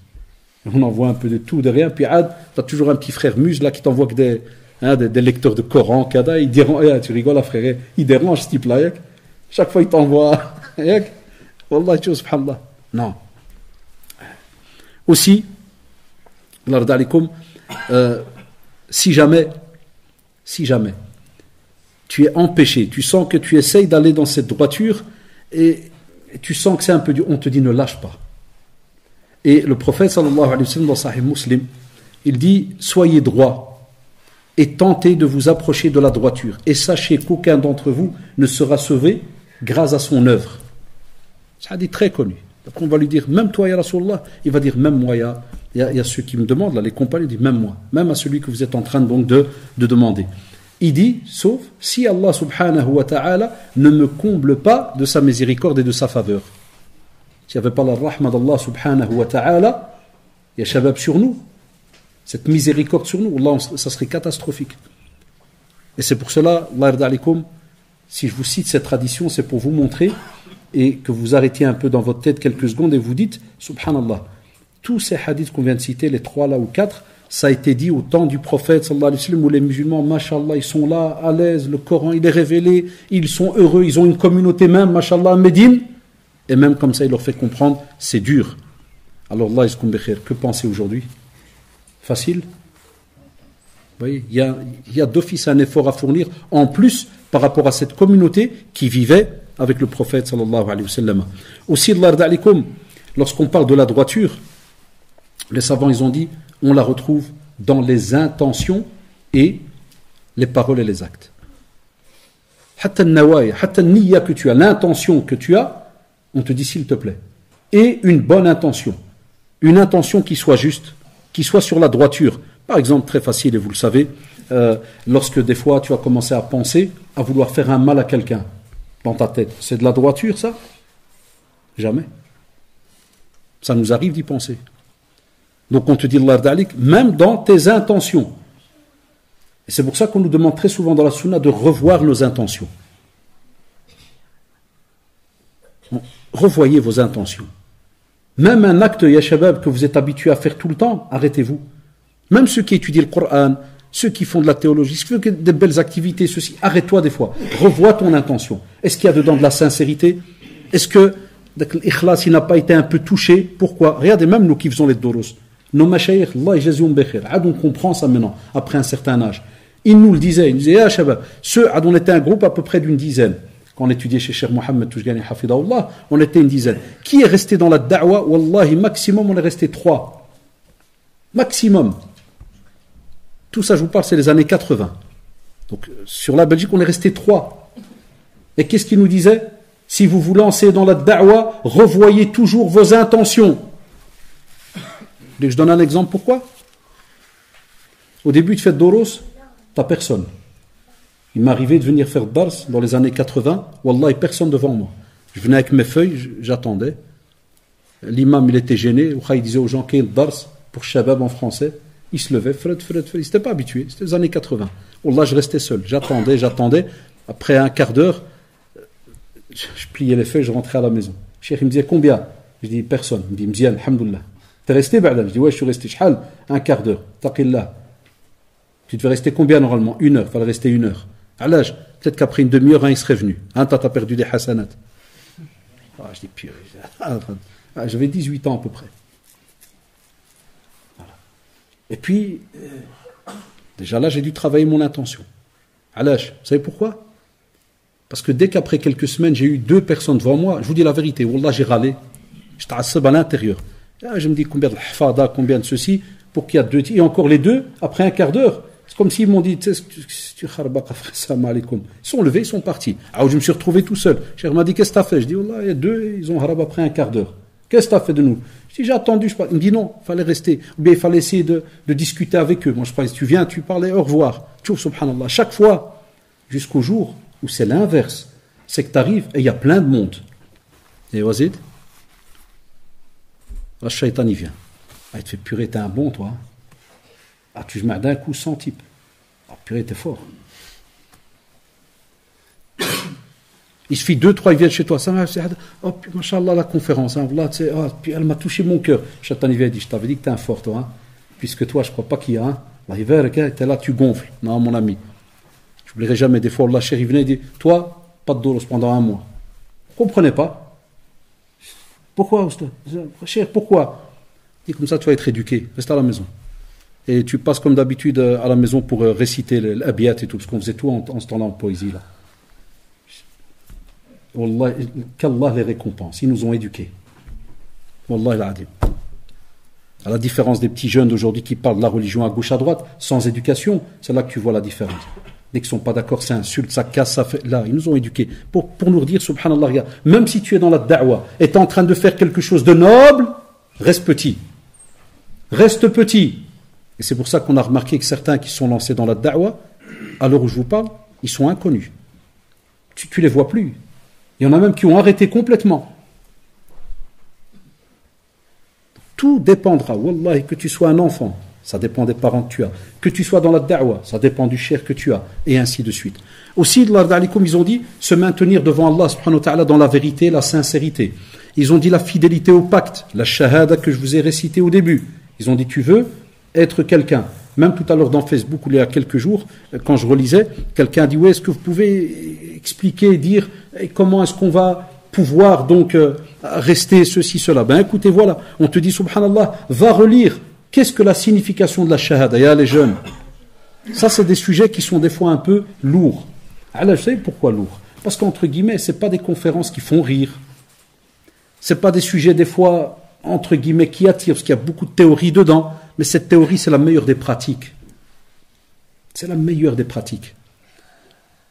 On envoie un peu de tout, de rien, puis tu as toujours un petit frère muse là qui t'envoie que des lecteurs de Coran, kada, il dérange, tu rigoles, frère, il dérange ce type-là, chaque fois il t'envoie, wallah, subhanallah. Non. Aussi, si jamais tu es empêché, tu sens que tu essayes d'aller dans cette droiture et tu sens que c'est un peu dur, on te dit ne lâche pas. Et le prophète sallallahu alayhi wa sallam dans Sahih Muslim, il dit soyez droit et tentez de vous approcher de la droiture et sachez qu'aucun d'entre vous ne sera sauvé grâce à son œuvre. C'est un hadith très connu. Après, on va lui dire, même toi, ya Rasulallah. Il va dire, même moi, il y a ceux qui me demandent, là, les compagnons, ils disent, même moi, même à celui que vous êtes en train donc de demander. Il dit, sauf si Allah subhanahu wa ta'ala ne me comble pas de sa miséricorde et de sa faveur. S'il n'y avait pas la rahma d'Allah subhanahu wa ta'ala, il y a shabab sur nous. Cette miséricorde sur nous, Allah, ça serait catastrophique. Et c'est pour cela, Allah yarda alaykoum, si je vous cite cette tradition, c'est pour vous montrer et que vous arrêtiez un peu dans votre tête quelques secondes et vous dites, subhanallah, tous ces hadiths qu'on vient de citer, les 3 là ou 4, ça a été dit au temps du prophète sallallahu alayhi wa sallam, où les musulmans, mashallah, ils sont là, à l'aise, le Coran il est révélé, ils sont heureux, ils ont une communauté même, mashallah, à Médine, et même comme ça il leur fait comprendre, c'est dur. Alors Allah yaskum bikhir, que pensez aujourd'hui? Facile? Vous voyez, il y a d'office un effort à fournir, en plus par rapport à cette communauté qui vivait avec le prophète sallallahu alayhi wa sallam. Aussi, lorsqu'on parle de la droiture, les savants ils ont dit, on la retrouve dans les intentions et les paroles et les actes. Hatta an-nawaya, hatta an-niyya que tu as, l'intention que tu as, on te dit s'il te plaît. Et une bonne intention. Une intention qui soit juste, qui soit sur la droiture. Par exemple, très facile, et vous le savez, lorsque des fois tu as commencé à penser à vouloir faire un mal à quelqu'un dans ta tête, c'est de la droiture ça? Jamais. Ça nous arrive d'y penser. Donc on te dit, Allah dalik, même dans tes intentions. Et c'est pour ça qu'on nous demande très souvent dans la sunna de revoir nos intentions. Revoyez vos intentions. Même un acte, ya shabab, que vous êtes habitué à faire tout le temps, arrêtez-vous. Même ceux qui étudient le Coran, ceux qui font de la théologie, ceux qui font des belles activités, ceci, arrête-toi des fois. Revois ton intention. Est-ce qu'il y a dedans de la sincérité? Est-ce que l'ikhlas, il n'a pas été un peu touché? Pourquoi? Regardez, même nous qui faisons les doros, nos mashayikh, Allah yajazioum bikhir. On comprend ça maintenant, après un certain âge. Ils nous le disaient, ils disaient, ah shabab, on était un groupe à peu près d'une dizaine. Quand on étudiait chez Cheikh Mohammed Toujgani Hafidahullah, on était une dizaine. Qui est resté dans la da'wa? Wallahi, maximum, on est resté 3. Maximum. Tout ça, je vous parle, c'est les années 80. Donc, sur la Belgique, on est resté 3. Et qu'est-ce qu'il nous disait? Si vous vous lancez dans la da'wa, revoyez toujours vos intentions. Je donne un exemple, pourquoi? Au début de Fête d'Oros, t'as personne. Il m'arrivait de venir faire dars dans les années 80, Wallah, personne devant moi. Je venais avec mes feuilles, j'attendais. L'imam, il était gêné, il disait aux gens qu'il y a dars pour Shabab en français. Il se levait, Fred. Il n'était pas habitué, c'était les années 80. Wallah, je restais seul, j'attendais. Après un quart d'heure, je pliais les feuilles, je rentrais à la maison. Le cheikh, il me disait combien? Je dis personne. Il me dit, Mzian, alhamdoulilah. T'es resté, Ba'la? Je dis, ouais, je suis resté. Shhal, un quart d'heure. Taqillah. Tu devais rester combien normalement? 1 heure. Il fallait rester 1 heure. À l'âge, peut-être qu'après une demi-heure, il serait venu. T'as perdu des hasanats. Je dis, purée. J'avais 18 ans à peu près. Voilà. Et puis, déjà là, j'ai dû travailler mon intention. À l'âge, vous savez pourquoi? Parce que dès qu'après quelques semaines, j'ai eu 2 personnes devant moi, je vous dis la vérité, Wallah, j'ai râlé. J'étais à l'intérieur. Je me dis combien de hafada, combien de ceci, pour qu'il y a 2. Et encore les 2, après un quart d'heure, c'est comme s'ils m'ont dit, tu ils sont levés, ils sont partis. Alors je me suis retrouvé tout seul. Cheikh m'a dit, qu'est-ce que tu as fait? Je dis, Wallah, il y a 2, ils ont harab après un quart d'heure. Qu'est-ce que tu as fait de nous? Je dis, j'ai attendu. Il me dit, non, il fallait rester. Ou bien il fallait essayer de discuter avec eux. Moi, je parlais, tu viens, tu parlais, au revoir. Tchouf, subhanallah. Chaque fois, jusqu'au jour où c'est l'inverse, c'est que tu arrives et il y a plein de monde. Et Wazid, le shaitan il vient. Il te fait purée, t'es un bon toi. Tu mets d'un coup 100 types. Purée, t'es fort. Il suffit 2-3, ils viennent chez toi. Oh, machallah, la conférence. Puis elle m'a touché mon cœur. Shaitan il vient et dit, je t'avais dit que t'es un fort toi. Puisque toi, je crois pas qu'il y a. T'es là, tu gonfles. Non, mon ami. Je n'oublierai jamais, des fois, Allah chéri venait et dit, toi, pas de doros pendant 1 mois. Vous ne comprenez pas? Pourquoi, cher, pourquoi? Et comme ça, tu vas être éduqué. Reste à la maison. Et tu passes comme d'habitude à la maison pour réciter l'abiyat et tout, parce qu'on faisait tout en ce temps-là en poésie. Là. Wallah, qu'Allah les récompense. Ils nous ont éduqués. Wallah al-adim. À la différence des petits jeunes d'aujourd'hui qui parlent de la religion à gauche à droite, sans éducation, c'est là que tu vois la différence. Dès qu'ils ne sont pas d'accord, ça insulte, ça casse, ça fait. Là, ils nous ont éduqués pour nous dire, subhanallah, regarde, même si tu es dans la da'wa et tu es en train de faire quelque chose de noble, reste petit. Reste petit. Et c'est pour ça qu'on a remarqué que certains qui sont lancés dans la da'wa, à l'heure où je vous parle, ils sont inconnus. Tu les vois plus. Il y en a même qui ont arrêté complètement. Tout dépendra, wallahi, que tu sois un enfant, ça dépend des parents que tu as, que tu sois dans la da'wa, ça dépend du cheikh que tu as, et ainsi de suite. Aussi, ils ont dit se maintenir devant Allah subhanahu wa ta'ala dans la vérité, la sincérité. Ils ont dit la fidélité au pacte, la shahada que je vous ai récitée au début. Ils ont dit tu veux être quelqu'un. Même tout à l'heure dans Facebook, il y a quelques jours, quand je relisais, quelqu'un a dit est-ce que vous pouvez expliquer, dire comment est-ce qu'on va pouvoir donc rester ceci, cela. Ben écoutez, voilà, on te dit subhanallah, va relire, qu'est-ce que la signification de la shahada, il y a les jeunes. Ça, c'est des sujets qui sont des fois un peu lourds. Alors, vous savez pourquoi lourds? Parce qu'entre guillemets, c'est pas des conférences qui font rire. C'est pas des sujets des fois, entre guillemets, qui attirent, parce qu'il y a beaucoup de théories dedans, mais cette théorie, c'est la meilleure des pratiques. C'est la meilleure des pratiques.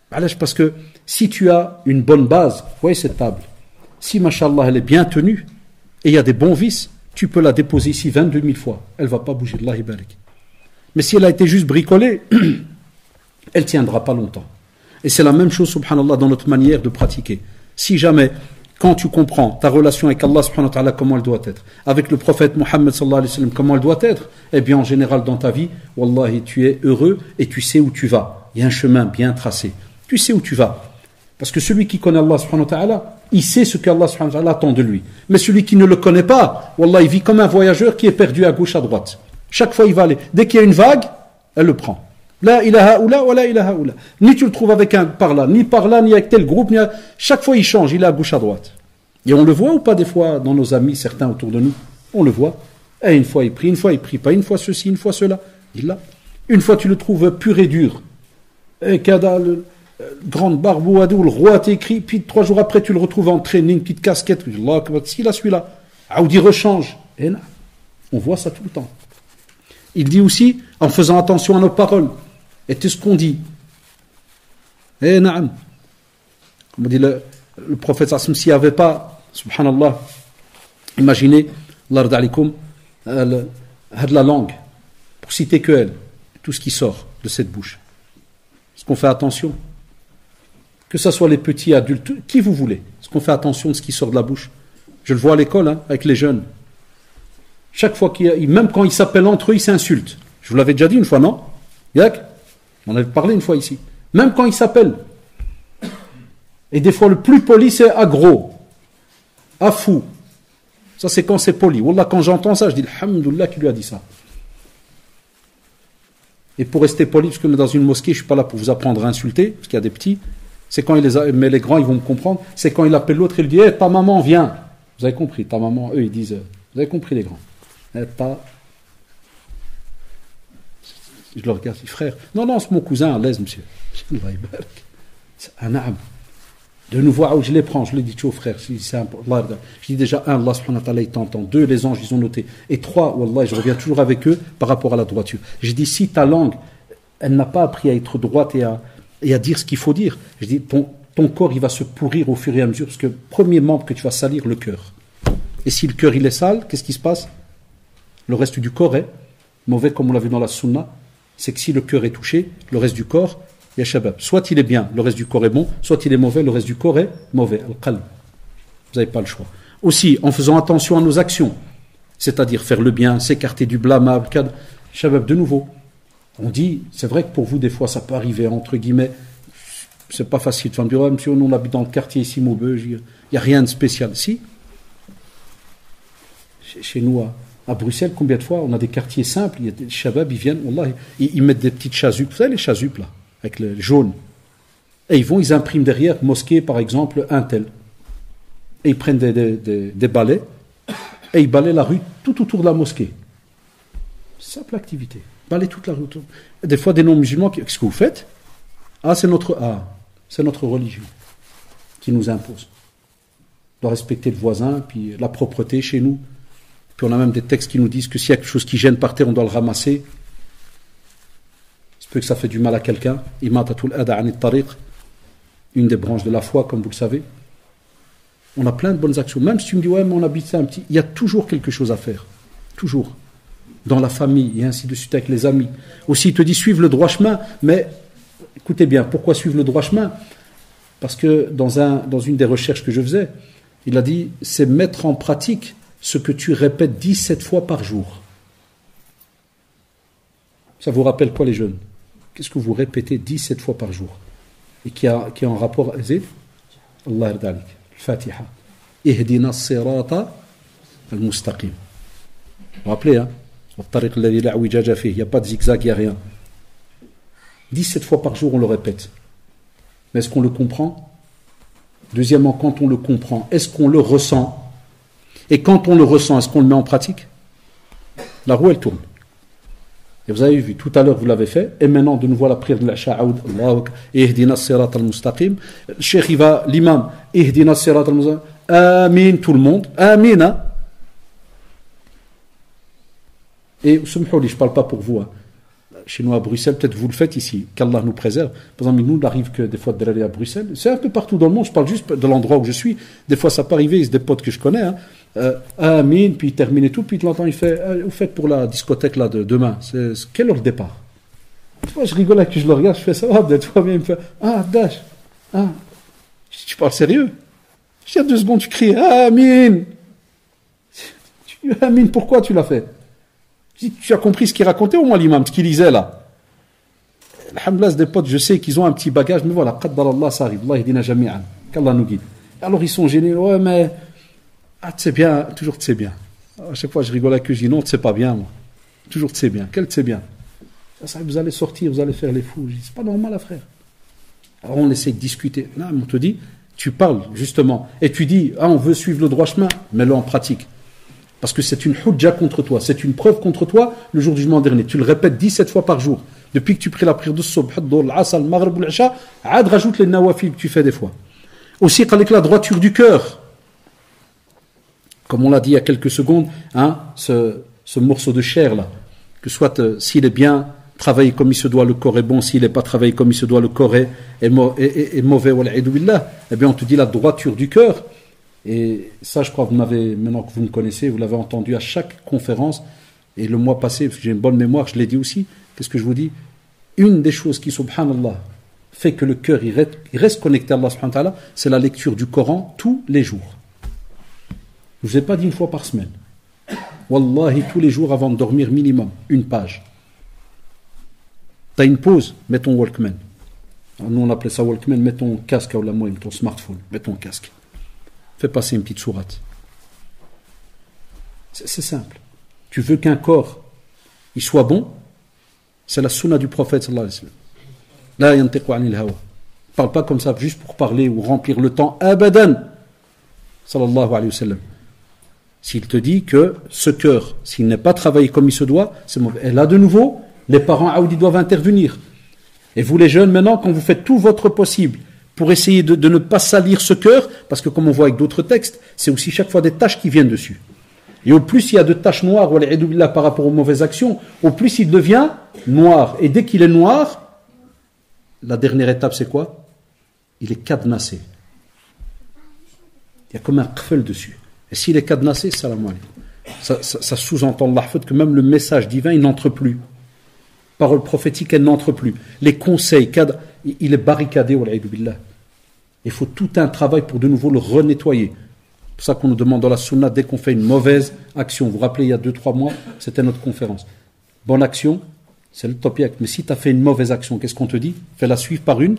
Parce que si tu as une bonne base, vous voyez cette table, si, machallah, elle est bien tenue, et il y a des bons vis, tu peux la déposer ici 22 000 fois. Elle ne va pas bouger, Allah barik. Mais si elle a été juste bricolée, elle ne tiendra pas longtemps. Et c'est la même chose, subhanallah, dans notre manière de pratiquer. Si jamais, quand tu comprends ta relation avec Allah, subhanahu wa ta'ala, comment elle doit être, avec le prophète Mohammed, sallallahu alayhi wa sallam, comment elle doit être, eh bien, en général, dans ta vie, wallahi, tu es heureux et tu sais où tu vas. Il y a un chemin bien tracé. Tu sais où tu vas. Parce que celui qui connaît Allah subhanahu wa ta'ala, il sait ce qu'Allah subhanahu wa ta'ala attend de lui. Mais celui qui ne le connaît pas, wallah, il vit comme un voyageur qui est perdu à gauche, à droite. Chaque fois, il va aller. Dès qu'il y a une vague, elle le prend. La ilaha oula, wa la ilaha oula. Ni tu le trouves avec un par là, ni avec tel groupe, ni à... Chaque fois, il change, il est à gauche, à droite. Et on le voit ou pas des fois dans nos amis, certains autour de nous? On le voit. Et une fois, il prie pas. Une fois ceci, une fois cela. Il l'a. Une fois, tu le trouves pur et dur. Et kada, grande barbe, le roi t'écrit, puis 3 jours après, tu le retrouves en training, petite casquette. Allah, s'il a celui-là. Aoudi rechange. Et là, on voit ça tout le temps. Il dit aussi, en faisant attention à nos paroles. Et tout ce qu'on dit. Eh, na'am. Comme dit le prophète Sassim, s'il n'y avait pas, subhanallah, imaginez, Allah radalikum, la langue, pour citer que elle, tout ce qui sort de cette bouche. Est-ce qu'on fait attention? Que ce soit les petits adultes, qui vous voulez. Est-ce qu'on fait attention de ce qui sort de la bouche? Je le vois à l'école, hein, avec les jeunes. Chaque fois même quand ils s'appellent entre eux, ils s'insultent. Je vous l'avais déjà dit une fois, non? Yak? On avait parlé une fois ici. Même quand ils s'appellent. Et des fois, le plus poli, c'est agro. Afou. Ça, c'est quand c'est poli. Wallah, quand j'entends ça, je dis, alhamdoulilah, qui lui a dit ça. Et pour rester poli, parce que dans une mosquée, je ne suis pas là pour vous apprendre à insulter, parce qu'il y a des petits. C'est quand mais les grands, ils vont me comprendre. C'est quand il appelle l'autre, il dit, hey, ta maman vient. Vous avez compris, ta maman, eux, ils disent, vous avez compris les grands. Je le regarde, je dis, frère, non, c'est mon cousin à l'aise, monsieur. C'est un âme. De nouveau, je les prends, je les dis, frère, je dis déjà, 1, Allah subhanahu wa ta'ala, il t'entend. 2, les anges, ils ont noté. Et 3, wallah, je reviens toujours avec eux par rapport à la droiture. Je dis, si ta langue, elle n'a pas appris à être droite et à dire ce qu'il faut dire, je dis, ton corps, il va se pourrir au fur et à mesure, parce que premier membre que tu vas salir, le cœur. Et si le cœur, il est sale, qu'est-ce qui se passe? Le reste du corps est mauvais, comme on l'a vu dans la sunna. C'est que si le cœur est touché, le reste du corps, il y a shabab. Soit il est bien, le reste du corps est bon, soit il est mauvais, le reste du corps est mauvais. Al-qalb. Vous n'avez pas le choix. Aussi, en faisant attention à nos actions, c'est-à-dire faire le bien, s'écarter du blâmable, shabab, de nouveau. On dit, c'est vrai que pour vous, des fois, ça peut arriver, entre guillemets, c'est pas facile. Tu vas me dire, monsieur, nous, on habite dans le quartier ici, Maubeuge, il n'y a rien de spécial. Si. Chez nous, à Bruxelles, combien de fois on a des quartiers simples, il y a des shabab, ils viennent, wallah, ils mettent des petites chasupes, vous savez les chasupes là, avec le jaune, et ils impriment derrière, mosquée par exemple, un tel, et ils prennent des balais, et ils balaient la rue tout autour de la mosquée. Simple activité, balayer toute la rue autour. Des fois des non-musulmans, qu'est-ce que vous faites? C'est notre religion qui nous impose. On doit respecter le voisin, puis la propreté chez nous. Puis on a même des textes qui nous disent que s'il y a quelque chose qui gêne par terre, on doit le ramasser. peut que ça fait du mal à quelqu'un. Imatatul ada anit tariq, une des branches de la foi, comme vous le savez. On a plein de bonnes actions. Même si tu me dis, ouais, mais on habite ça un petit... Il y a toujours quelque chose à faire. Toujours. Dans la famille, et ainsi de suite, avec les amis. Aussi, il te dit, suivre le droit chemin. Mais, écoutez bien, pourquoi suivre le droit chemin? Parce que dans une des recherches que je faisais, il a dit, c'est mettre en pratique ce que tu répètes 17 fois par jour. Ça vous rappelle quoi, les jeunes? Qu'est-ce que vous répétez 17 fois par jour? Et qui est en rapport à Zé? Allah yardalik. Fatiha. Ihdina sirata al-mustaqim. Vous vous rappelez, hein? Il n'y a pas de zigzag, il n'y a rien. 17 fois par jour, on le répète. Mais est-ce qu'on le comprend? Deuxièmement, quand on le comprend, est-ce qu'on le ressent? Et quand on le ressent, est-ce qu'on le met en pratique? La roue, elle tourne. Et vous avez vu, tout à l'heure, vous l'avez fait. Et maintenant, de nouveau, la prière de l'Isha, Allahu Akbar, Ihdina sirat al-mustaqim. Le cheikh, il va, l'imam, Ihdina sirat al-mustaqim. Amin, tout le monde. Amin, hein? Et, je ne parle pas pour vous, hein. Chez nous à Bruxelles, peut-être vous le faites ici, qu'Allah nous préserve. Par exemple, nous, il arrive que des fois d'aller à Bruxelles, c'est un peu partout dans le monde, je parle juste de l'endroit où je suis. Des fois, ça peut arriver, c'est des potes que je connais, hein. Amin, puis il termine et tout, puis tu l'entends, il fait, vous faites pour la discothèque là de demain, c'est quelle heure le départ? Moi, je rigole avec que je le regarde, je fais ça, des fois, il me fait, Dash, tu parles sérieux? Il y a 2 secondes, tu cries, Amin. Amin, pourquoi tu l'as fait? Si tu as compris ce qu'il racontait au moins l'imam, ce qu'il lisait là. Alhamdoulilah, des potes, je sais qu'ils ont un petit bagage, mais voilà, qaddar Allah, ça arrive. Allah yhdina jami'an. Qu'Allah nous guide. Alors ils sont gênés, ouais, mais tu sais bien, toujours tu sais bien. À chaque fois je rigole avec eux, je dis non, tu sais pas bien, moi. Toujours tu sais bien. Quel tu sais bien? Ça, vous allez sortir, vous allez faire les fous. Je dis, c'est pas normal, frère. Alors on essaie de discuter. Là, on te dit, tu parles justement, et tu dis, on veut suivre le droit chemin, mets-le en pratique. Parce que c'est une hujja contre toi, c'est une preuve contre toi le jour du jugement dernier. Tu le répètes 17 fois par jour. Depuis que tu pries la prière de Subh, l'Asr, le Maghrib ou l'Isha, rajoute les nawafil que tu fais des fois. Aussi, avec la droiture du cœur. Comme on l'a dit il y a quelques secondes, hein, ce morceau de chair là, que soit s'il est bien travaillé comme il se doit, le corps est bon, s'il n'est pas travaillé comme il se doit, le corps est mauvais, eh bien on te dit la droiture du cœur. Et ça, je crois, maintenant que vous me connaissez, vous l'avez entendu à chaque conférence. Et le mois passé, parce que j'ai une bonne mémoire, je l'ai dit aussi. Qu'est-ce que je vous dis? Une des choses qui, subhanallah, fait que le cœur il reste connecté à Allah, subhanahu wa ta'ala, c'est la lecture du Coran tous les jours. Je ne vous ai pas dit une fois par semaine. Wallahi, tous les jours avant de dormir, minimum, une page. Tu as une pause, mets ton Walkman. Alors, nous, on appelait ça Walkman, mets ton casque, ou la moyenne, ton smartphone, mets ton casque. Fais passer une petite sourate. C'est simple. Tu veux qu'un corps il soit bon, c'est la sunna du prophète sallallahu alayhi wa sallam. La yantiqu anil hawa. Parle pas comme ça juste pour parler ou remplir le temps. Abadan. Sallallahu alayhi wa sallam. S'il te dit que ce cœur, s'il n'est pas travaillé comme il se doit, c'est mauvais. Et là de nouveau, les parents aoudi doivent intervenir. Et vous les jeunes maintenant, quand vous faites tout votre possible pour essayer de ne pas salir ce cœur, parce que comme on voit avec d'autres textes, c'est aussi chaque fois des taches qui viennent dessus. Et au plus il y a de taches noires par rapport aux mauvaises actions, au plus il devient noir. Et dès qu'il est noir, la dernière étape c'est quoi? Il est cadenassé. Il y a comme un qfel dessus. Et s'il est cadenassé, salam alaykum. Ça sous-entend l'ahfad que même le message divin, il n'entre plus. Parole prophétique, elle n'entre plus. Les conseils, il est barricadé, wa'alaikum billah. Il faut tout un travail pour de nouveau le renettoyer. C'est pour ça qu'on nous demande dans la sunna, dès qu'on fait une mauvaise action, vous vous rappelez, il y a 2-3 mois, c'était notre conférence. Bonne action, c'est le topiak. Mais si tu as fait une mauvaise action, qu'est-ce qu'on te dit? Fais-la suivre par une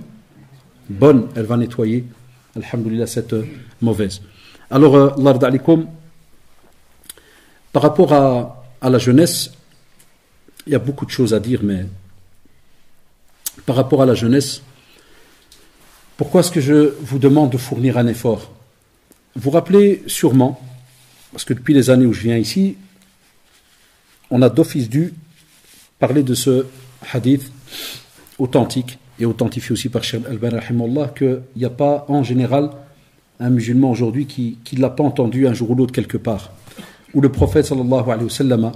bonne, elle va nettoyer, alhamdoulilah, cette mauvaise. Alors, l'ard alikum, par rapport à la jeunesse, il y a beaucoup de choses à dire, mais par rapport à la jeunesse, pourquoi est-ce que je vous demande de fournir un effort? Vous vous rappelez sûrement, parce que depuis les années où je viens ici, on a d'office dû parler de ce hadith authentique, et authentifié aussi par Cheikh Al-Albani rahimahullah, qu'il n'y a pas en général un musulman aujourd'hui qui ne l'a pas entendu un jour ou l'autre quelque part, où le prophète sallallahu alayhi wa sallam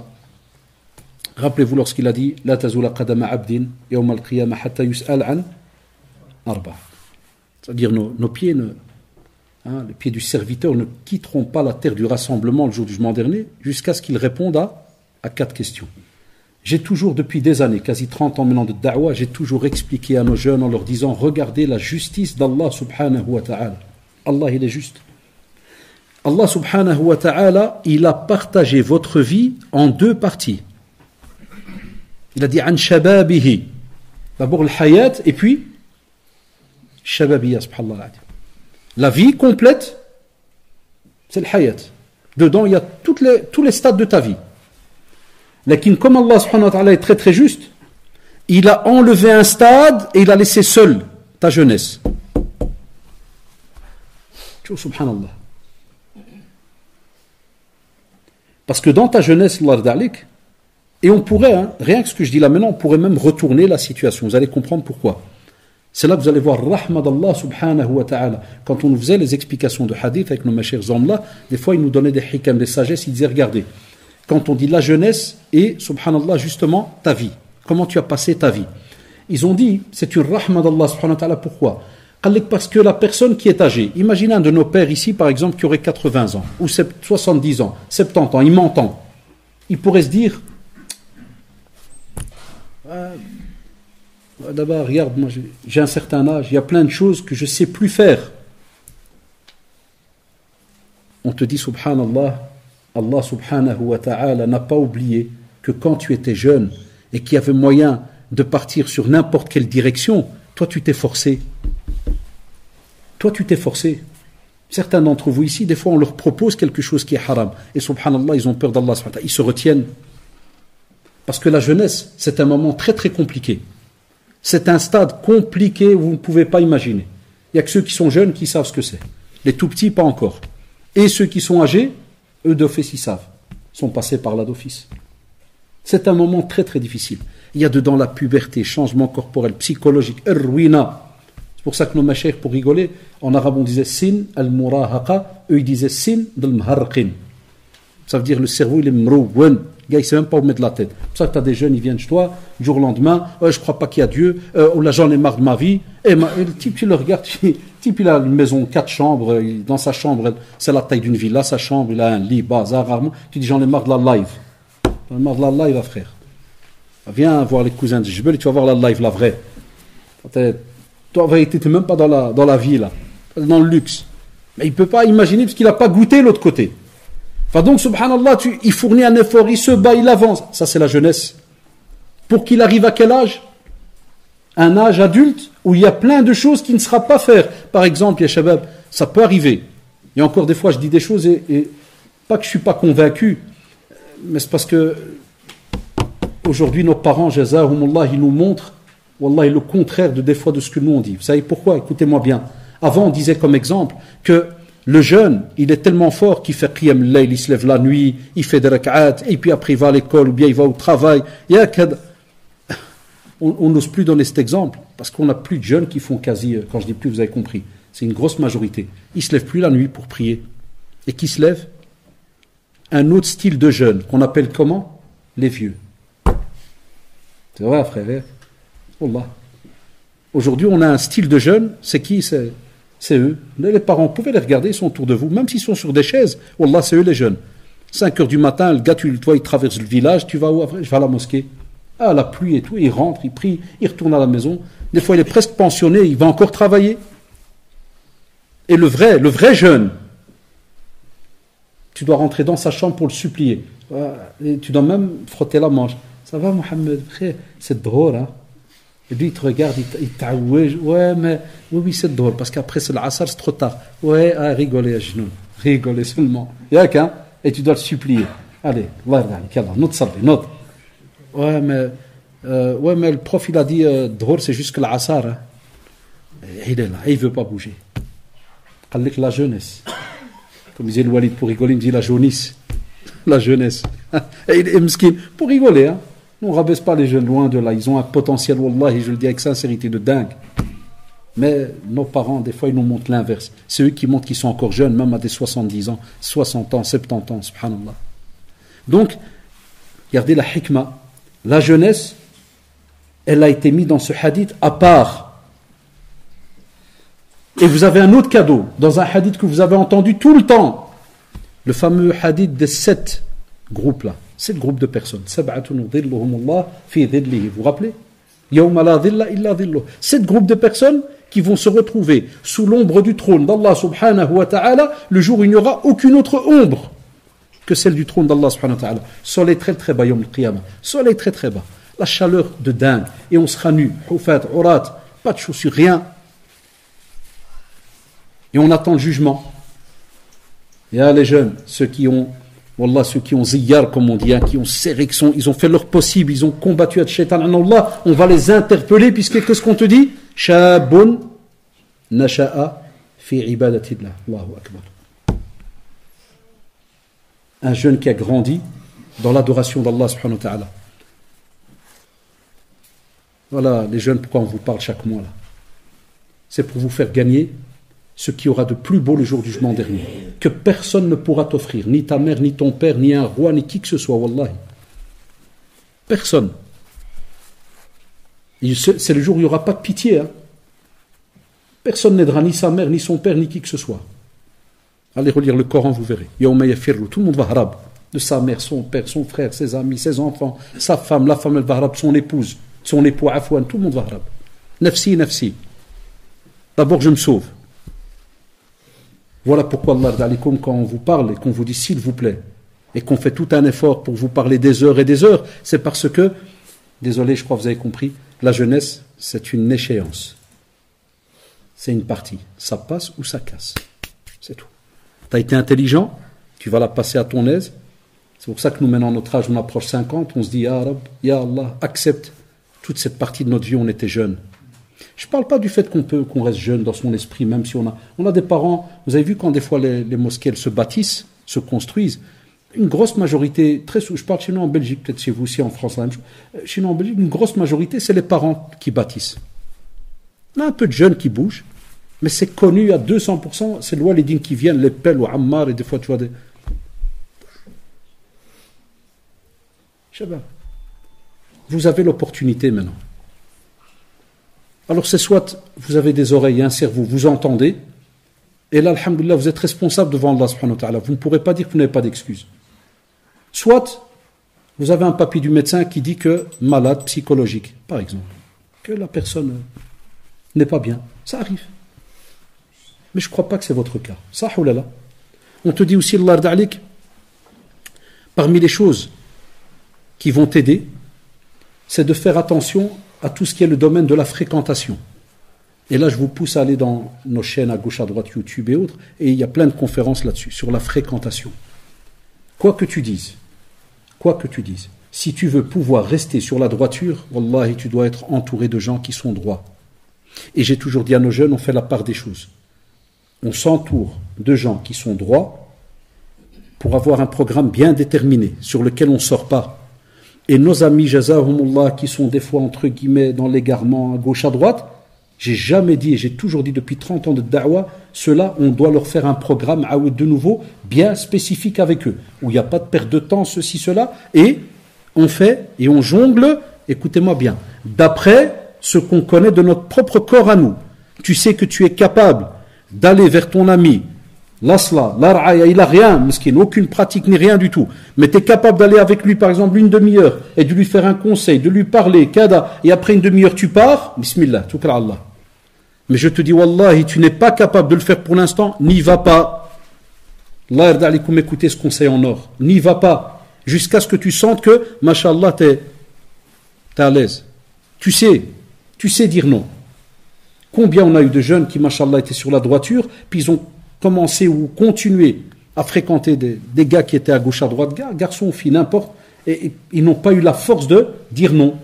Rappelez-vous lorsqu'il a dit La tazula qadama abdin yawm al-qiyamah hatta yus'al an arba. C'est-à-dire nos pieds, les pieds du serviteur ne quitteront pas la terre du rassemblement le jour du jugement dernier jusqu'à ce qu'ils répondent à 4 questions. J'ai toujours, depuis des années, quasi 30 ans maintenant de da'wah, j'ai toujours expliqué à nos jeunes en leur disant regardez la justice d'Allah subhanahu wa ta'ala. Allah, il est juste. Allah subhanahu wa ta'ala, il a partagé votre vie en 2 parties. Il a dit an shababihi. D'abord le hayat et puis shababiyya, subhanallah. La vie complète, c'est le hayat. Dedans, il y a tous les stades de ta vie. Lakin comme Allah subhanahu wa ta'ala est très très juste, il a enlevé un stade et il a laissé seul ta jeunesse. Subhanallah. Parce que dans ta jeunesse, et on pourrait, rien que ce que je dis là maintenant, on pourrait même retourner la situation. Vous allez comprendre pourquoi. C'est là que vous allez voir rahma d'Allah subhanahu wa ta'ala. Quand on nous faisait les explications de hadith avec nos chers hommes là, des fois ils nous donnaient des hikam, des sagesses, ils disaient regardez, quand on dit la jeunesse et subhanallah justement ta vie, comment tu as passé ta vie. Ils ont dit, c'est une rahma d'Allah subhanahu wa ta'ala, pourquoi? Parce que la personne qui est âgée, imaginez un de nos pères ici par exemple qui aurait 80 ans, ou 70 ans, 70 ans, il m'entend. Il pourrait se dire, d'abord regarde, moi j'ai un certain âge, il y a plein de choses que je ne sais plus faire. On te dit subhanallah, Allah subhanahu wa ta'ala n'a pas oublié que quand tu étais jeune et qu'il y avait moyen de partir sur n'importe quelle direction, toi tu t'es forcé. Toi tu t'es forcé. Certains d'entre vous ici, des fois on leur propose quelque chose qui est haram. Et subhanallah, ils ont peur d'Allah subhanahu wa ta'ala. Ils se retiennent. Parce que la jeunesse, c'est un moment très très compliqué. C'est un stade compliqué où vous ne pouvez pas imaginer. Il n'y a que ceux qui sont jeunes qui savent ce que c'est. Les tout petits, pas encore. Et ceux qui sont âgés, eux d'office, ils savent. Ils sont passés par là d'office. C'est un moment très très difficile. Il y a dedans la puberté, changement corporel, psychologique, ruina. C'est pour ça que nos machères, pour rigoler, en arabe on disait sin al-murahaqa, eux ils disaient sin del-mharqin. Ça veut dire le cerveau il est mrouwen. Le gars il ne sait même pas où mettre la tête. C'est pour ça que tu as des jeunes, ils viennent chez toi, du jour au lendemain, je ne crois pas qu'il y a Dieu, ou là j'en ai marre de ma vie. Et le type, tu le regardes, le type il a une maison 4 chambres, dans sa chambre, c'est la taille d'une villa, sa chambre, il a un lit, bazar, rarement. Tu dis j'en ai marre de la live. J'en ai marre de la live, frère. Viens voir les cousins de Jebel et tu vas voir la live, la vraie. Toi, en vérité, tu n'es même pas dans la vie, là, dans le luxe. Mais il ne peut pas imaginer parce qu'il n'a pas goûté l'autre côté. Enfin donc, subhanallah, il fournit un effort, il se bat, il avance. Ça, c'est la jeunesse. Pour qu'il arrive à quel âge? Un âge adulte où il y a plein de choses qu'il ne sera pas faire. Par exemple, ya shabab, ça peut arriver. Il y a encore des fois, je dis des choses et pas que je ne suis pas convaincu, mais c'est parce que aujourd'hui, nos parents, jazahumullah, ils nous montrent wallah, le contraire des fois de ce que nous on dit. Vous savez pourquoi? Écoutez-moi bien. Avant, on disait comme exemple que le jeune, il est tellement fort qu'il fait qiyam al-layl, il se lève la nuit, il fait des rak'at, et puis après il va à l'école ou bien il va au travail. On n'ose plus donner cet exemple parce qu'on n'a plus de jeunes qui font quasi, quand je dis plus, vous avez compris, c'est une grosse majorité. Ils ne se lèvent plus la nuit pour prier. Et qui se lève? Un autre style de jeunes qu'on appelle comment? Les vieux. C'est vrai, frère. Wallah. Aujourd'hui, on a un style de jeunes, c'est qui? C'est eux. Les parents, vous pouvez les regarder, ils sont autour de vous, même s'ils sont sur des chaises. Wallah, c'est eux les jeunes. 5 heures du matin, le gars, toi, il traverse le village, tu vas où après? Je vais à la mosquée. Ah, la pluie et tout, il rentre, il prie, il retourne à la maison. Des fois, il est presque pensionné, il va encore travailler. Et le vrai jeune, tu dois rentrer dans sa chambre pour le supplier. Et tu dois même frotter la manche. Ça va, Mohamed? C'est drôle, hein? Et lui, il te regarde, il t'aouège. Ouais, mais oui, c'est drôle, parce qu'après, c'est l'asar, c'est trop tard. Ouais, rigolez à genoux. Rigolez seulement. Et tu dois le supplier. Allez, notre salle, notre. Ouais, mais le prof, il a dit, drôle, c'est juste que l'asar. Hein. Il est là, il ne veut pas bouger. La jeunesse. Comme disait le Walid pour rigoler, il me dit la jaunisse. La jeunesse. Et il est mesquin. Pour rigoler, hein. On ne rabaisse pas les jeunes, loin de là. Ils ont un potentiel, wallah, et je le dis avec sincérité, de dingue. Mais nos parents, des fois, ils nous montrent l'inverse. C'est eux qui montrent qu'ils sont encore jeunes, même à des 70 ans, 60 ans, 70 ans, subhanallah. Donc, regardez la hikmah. La jeunesse, elle a été mise dans ce hadith à part. Et vous avez un autre cadeau, dans un hadith que vous avez entendu tout le temps. Le fameux hadith des 7 groupes-là. 7 groupes de personnes. Vous vous rappelez? 7 groupes de personnes qui vont se retrouver sous l'ombre du trône d'Allah subhanahu wa ta'ala le jour où il n'y aura aucune autre ombre que celle du trône d'Allah subhanahu wa ta'ala. Soleil très très bas, yawm al-qiyamah. Soleil très très bas. La chaleur de dingue. Et on sera nu, hufat, urat, pas de chaussures, rien. Et on attend le jugement. Et là, les jeunes, ceux qui ont ziyar, comme on dit, hein, qui ont serré, ils ont fait leur possible, ils ont combattu à shaitan, Allah, on va les interpeller, puisque qu'est-ce qu'on te dit? Shabun nasha'a fi ibadatillah. Allahu akbar. Un jeune qui a grandi dans l'adoration d'Allah subhanahu wa ta'ala. Voilà, les jeunes, pourquoi on vous parle chaque mois là? C'est pour vous faire gagner ce qui aura de plus beau le jour du jugement dernier, que personne ne pourra t'offrir, ni ta mère, ni ton père, ni un roi, ni qui que ce soit, wallahi. Personne. C'est le jour où il n'y aura pas de pitié. Hein. Personne n'aidera ni sa mère, ni son père, ni qui que ce soit. Allez relire le Coran, vous verrez. Yawma yafirru, tout le monde va harab. De sa mère, son père, son frère, ses amis, ses enfants, sa femme, la femme elle va harab, son épouse, son époux, afouane, tout le monde va harab. Nafsi, nafsi. D'abord je me sauve. Voilà pourquoi Allah, quand on vous parle et qu'on vous dit s'il vous plaît, et qu'on fait tout un effort pour vous parler des heures et des heures, c'est parce que, désolé, je crois que vous avez compris, la jeunesse, c'est une échéance. C'est une partie. Ça passe ou ça casse. C'est tout. Tu as été intelligent, tu vas la passer à ton aise. C'est pour ça que nous, maintenant, notre âge, on approche 50, on se dit, Ya Rab, Ya Allah, accepte toute cette partie de notre vie où on était jeune. Je ne parle pas du fait qu'on reste jeune dans son esprit, même si on a des parents. Vous avez vu quand des fois les mosquées elles se bâtissent, se construisent, une grosse majorité, je parle chez nous en Belgique, peut-être chez vous aussi en France, la même chose. Chez nous en Belgique, une grosse majorité, c'est les parents qui bâtissent. On a un peu de jeunes qui bougent, mais c'est connu à 200%, c'est le walidine qui viennent, les pelles ou ammar, et des fois tu vois des. Shabab, vous avez l'opportunité maintenant. Alors c'est soit vous avez des oreilles et un cerveau, vous entendez, et là, alhamdoulilah, vous êtes responsable devant Allah subhanahu wa ta'ala. Vous ne pourrez pas dire que vous n'avez pas d'excuses. Soit vous avez un papier du médecin qui dit que malade psychologique, par exemple, que la personne n'est pas bien. Ça arrive. Mais je ne crois pas que c'est votre cas. Ça, oulala. On te dit aussi, Allah da'alik, parmi les choses qui vont t'aider, c'est de faire attention à tout ce qui est le domaine de la fréquentation. Et là, je vous pousse à aller dans nos chaînes à gauche, à droite, YouTube et autres, et il y a plein de conférences là-dessus, sur la fréquentation. Quoi que tu dises, si tu veux pouvoir rester sur la droiture, wallahi, tu dois être entouré de gens qui sont droits. Et j'ai toujours dit à nos jeunes, on fait la part des choses. On s'entoure de gens qui sont droits pour avoir un programme bien déterminé, sur lequel on ne sort pas. Et nos amis, jazahumullah, qui sont des fois, entre guillemets, dans l'égarement à gauche, à droite, j'ai jamais dit, et j'ai toujours dit depuis 30 ans de da'wah, ceux-là, on doit leur faire un programme, de nouveau, bien spécifique avec eux, où il n'y a pas de perte de temps, ceci, cela, et on fait, et on jongle, écoutez-moi bien, d'après ce qu'on connaît de notre propre corps à nous. Tu sais que tu es capable d'aller vers ton ami, l'asla, l'ar'aya, il n'a rien, miskin, aucune pratique ni rien du tout. Mais tu es capable d'aller avec lui, par exemple, une demi-heure, et de lui faire un conseil, de lui parler, kada, et après une demi-heure tu pars, bismillah, toukra Allah. Mais je te dis, wallahi, tu n'es pas capable de le faire pour l'instant, n'y va pas. Allah yarda alikum, écoutez ce conseil en or. N'y va pas, jusqu'à ce que tu sentes que, mashallah, t'es à l'aise. Tu sais dire non. Combien on a eu de jeunes qui, mashallah, étaient sur la droiture, puis ils ont commencé ou continué à fréquenter des gars qui étaient à gauche, à droite, garçons ou filles, n'importe, et ils n'ont pas eu la force de dire non.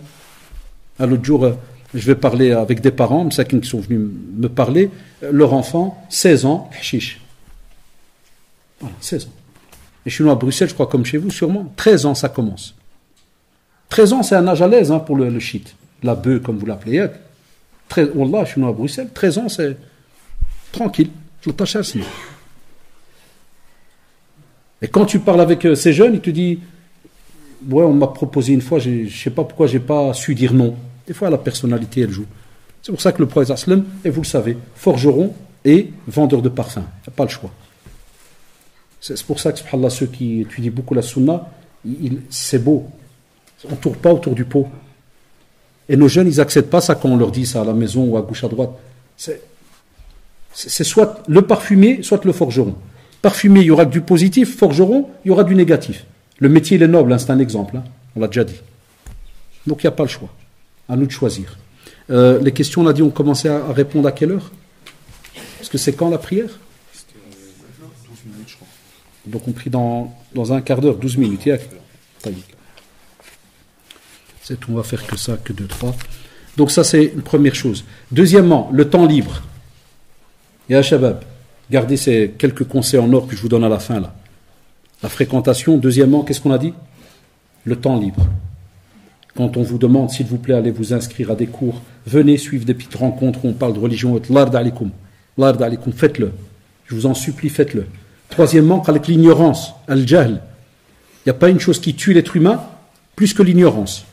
L'autre jour, je vais parler avec des parents, qui sont venus me parler, leur enfant, 16 ans, chiche. Voilà, 16 ans. Et chez nous à Bruxelles, je crois comme chez vous, sûrement, 13 ans ça commence. 13 ans, c'est un âge à l'aise pour le shit, la bœuf, comme vous l'appelez. Wallah, chez nous à Bruxelles, 13 ans, c'est tranquille. Et quand tu parles avec ces jeunes, ils te disent, Ouais, on m'a proposé une fois, je ne sais pas pourquoi j'ai pas su dire non. Des fois, la personnalité, elle joue. C'est pour ça que le prophète sallam, et vous le savez, forgeron et vendeur de parfums. Il n'y a pas le choix. C'est pour ça que, subhanallah, ceux qui étudient beaucoup la sunna, c'est beau. On ne tourne pas autour du pot. Et nos jeunes, ils n'acceptent pas ça quand on leur dit ça à la maison ou à gauche, à droite. C'est soit le parfumier, soit le forgeron. Parfumier, il y aura du positif. Forgeron, il y aura du négatif. Le métier, il est noble, hein, c'est un exemple. Hein, on l'a déjà dit. Donc, il n'y a pas le choix. À nous de choisir. Les questions, on a dit, on commençait à répondre à quelle heure? Parce que c'est quand la prière? 12 minutes, je crois. Donc, on prie dans un quart d'heure, 12 minutes. C'est tout, on va faire que ça, que 2, 3. Donc, ça, c'est une première chose. Deuxièmement, le temps libre. Ya Shabab, gardez ces quelques conseils en or que je vous donne à la fin, là. La fréquentation. Deuxièmement, qu'est-ce qu'on a dit? Le temps libre. Quand on vous demande, s'il vous plaît, allez vous inscrire à des cours, venez suivre des petites rencontres où on parle de religion, l'ard alikum, faites-le. Je vous en supplie, faites-le. Troisièmement, avec l'ignorance, al-jahl. Il n'y a pas une chose qui tue l'être humain plus que l'ignorance.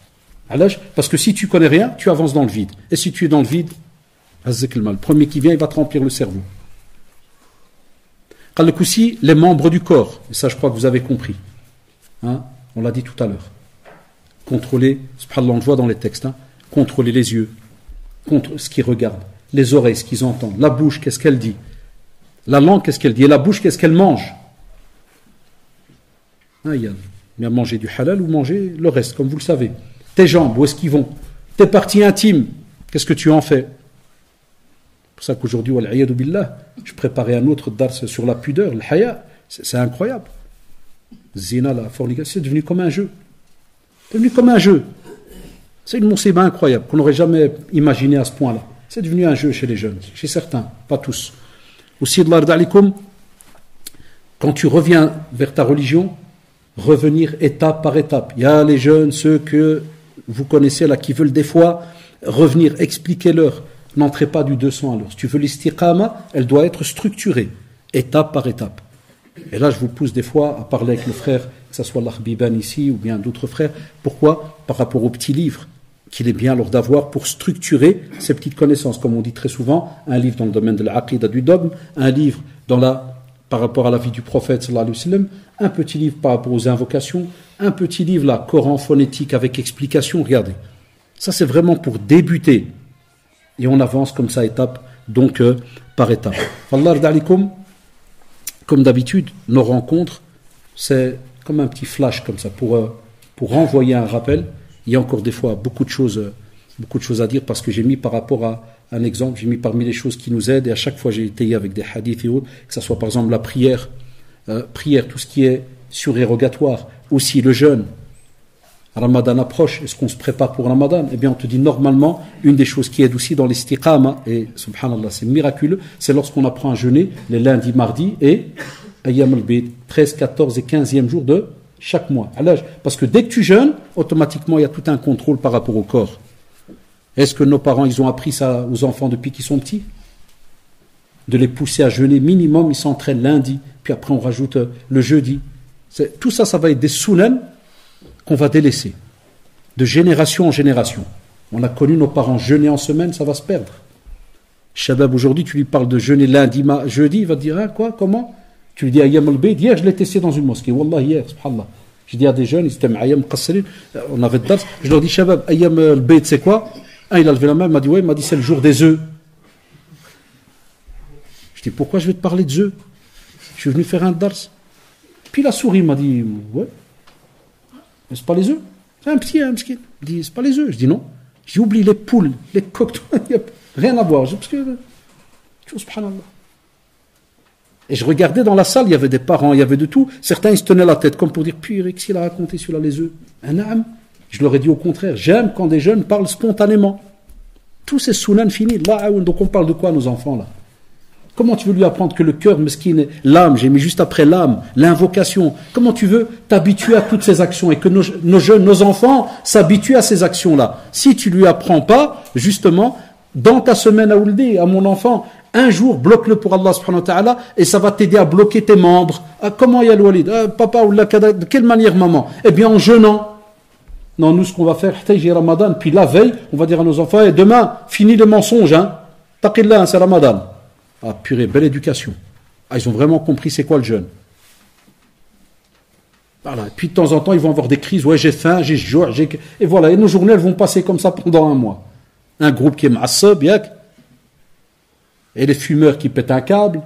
Parce que si tu connais rien, tu avances dans le vide. Et si tu es dans le vide, le premier qui vient, il va te remplir le cerveau. Aussi, les membres du corps. Et ça, je crois que vous avez compris. Hein, on l'a dit tout à l'heure. Contrôler, subhanallah, on le voit dans les textes, hein, contrôler les yeux, contre ce qu'ils regardent, les oreilles, ce qu'ils entendent, la bouche, qu'est-ce qu'elle dit, la langue, qu'est-ce qu'elle dit, et la bouche, qu'est-ce qu'elle mange. Hein, il y a manger du halal ou manger le reste, comme vous le savez. Tes jambes, où est-ce qu'ils vont? Tes parties intimes, qu'est-ce que tu en fais? C'est pour ça qu'aujourd'hui, wal'iyadu billah, je préparais un autre dars sur la pudeur, le haya, c'est incroyable. Zina, la fornication, c'est devenu comme un jeu. C'est devenu comme un jeu. C'est une musiba incroyable qu'on n'aurait jamais imaginé à ce point-là. C'est devenu un jeu chez les jeunes, chez certains, pas tous. Aussi, quand tu reviens vers ta religion, revenir étape par étape. Il y a les jeunes, ceux que vous connaissez là, qui veulent des fois revenir, expliquez-leur. N'entrez pas du 200 à l'heure. Si tu veux l'istiqama, elle doit être structurée, étape par étape. Et là, je vous pousse des fois à parler avec le frère, que ce soit l'Arbiban ici ou bien d'autres frères. Pourquoi? Par rapport aux petits livres qu'il est bien alors d'avoir pour structurer ces petites connaissances. Comme on dit très souvent, un livre dans le domaine de l'aqida, du dogme, un livre par rapport à la vie du prophète, sallallahu alayhi wa sallam, un petit livre par rapport aux invocations, un petit livre là, Coran phonétique avec explication. Regardez, ça c'est vraiment pour débuter. Et on avance comme ça, étape, donc par étape. Allah d'alikum, comme d'habitude, nos rencontres, c'est comme un petit flash comme ça, pour renvoyer un rappel. Il y a encore des fois beaucoup de choses à dire, parce que j'ai mis par rapport à un exemple, j'ai mis parmi les choses qui nous aident, et à chaque fois j'ai étayé avec des hadiths et autres, que ce soit par exemple la prière, tout ce qui est surérogatoire, aussi le jeûne. Ramadan approche, est-ce qu'on se prépare pour Ramadan? Eh bien, on te dit normalement, une des choses qui aide aussi dans l'istiqama, et subhanallah, c'est miraculeux, c'est lorsqu'on apprend à jeûner les lundis, mardis et Ayyam al-Bid, 13, 14 et 15e jour de chaque mois. Parce que dès que tu jeûnes, automatiquement, il y a tout un contrôle par rapport au corps. Est-ce que nos parents, ils ont appris ça aux enfants depuis qu'ils sont petits? De les pousser à jeûner minimum, ils s'entraînent lundi, puis après on rajoute le jeudi. Tout ça, ça va être des sunan qu'on va délaisser, de génération en génération. On a connu nos parents jeûner en semaine, ça va se perdre. Shabab, aujourd'hui, tu lui parles de jeûner lundi, jeudi, il va te dire, hein, quoi, comment? Tu lui dis Ayyam al-Bayd, hier je l'ai testé dans une mosquée, wallah, hier, subhanallah. J'ai dit à des jeunes, ils étaient Ayyam Qassirin, on avait de dars, je leur dis, Shabab, Ayyam al-Bayd, c'est quoi? Un, il a levé la main, il m'a dit, ouais, il m'a dit, c'est le jour des œufs. Je dis, pourquoi je vais te parler des œufs? Je suis venu faire un dars. Puis la souris m'a dit, ouais. Mais c'est pas les œufs. C'est un petit, il dit, c'est pas les œufs. Je dis non. J'ai oublié les poules, les coques, il n'y a rien à voir. Parce que, subhanallah. Et je regardais dans la salle, il y avait des parents, il y avait de tout. Certains, ils se tenaient la tête, comme pour dire, puis Eric, s'il a raconté celui-là les œufs. Un âme. Je leur ai dit au contraire, j'aime quand des jeunes parlent spontanément. Tous ces sunan finis. Là, donc on parle de quoi, nos enfants, là? Comment tu veux lui apprendre que le cœur, mesquine, l'âme, j'ai mis juste après l'âme, l'invocation. Comment tu veux t'habituer à toutes ces actions et que nos jeunes, nos enfants s'habituent à ces actions-là? Si tu lui apprends pas, justement, dans ta semaine à Ouldi, à mon enfant, un jour, bloque-le pour Allah subhanahu wa ta'ala et ça va t'aider à bloquer tes membres. Ah, comment il y a le walid? Ah, papa, ou de quelle manière, maman? Eh bien, en jeûnant. Non, nous, ce qu'on va faire, j'ai Ramadan, puis la veille, on va dire à nos enfants, et demain, fini les mensonges, hein. Taqillah, hein, c'est Ramadan. Ah, purée, belle éducation. Ah, ils ont vraiment compris c'est quoi le jeûne. Voilà. Et puis de temps en temps, ils vont avoir des crises. Ouais, j'ai faim, j'ai jour, et voilà. Et nos journées, elles vont passer comme ça pendant un mois. Un groupe qui est ma'assab, yak. Et les fumeurs qui pètent un câble.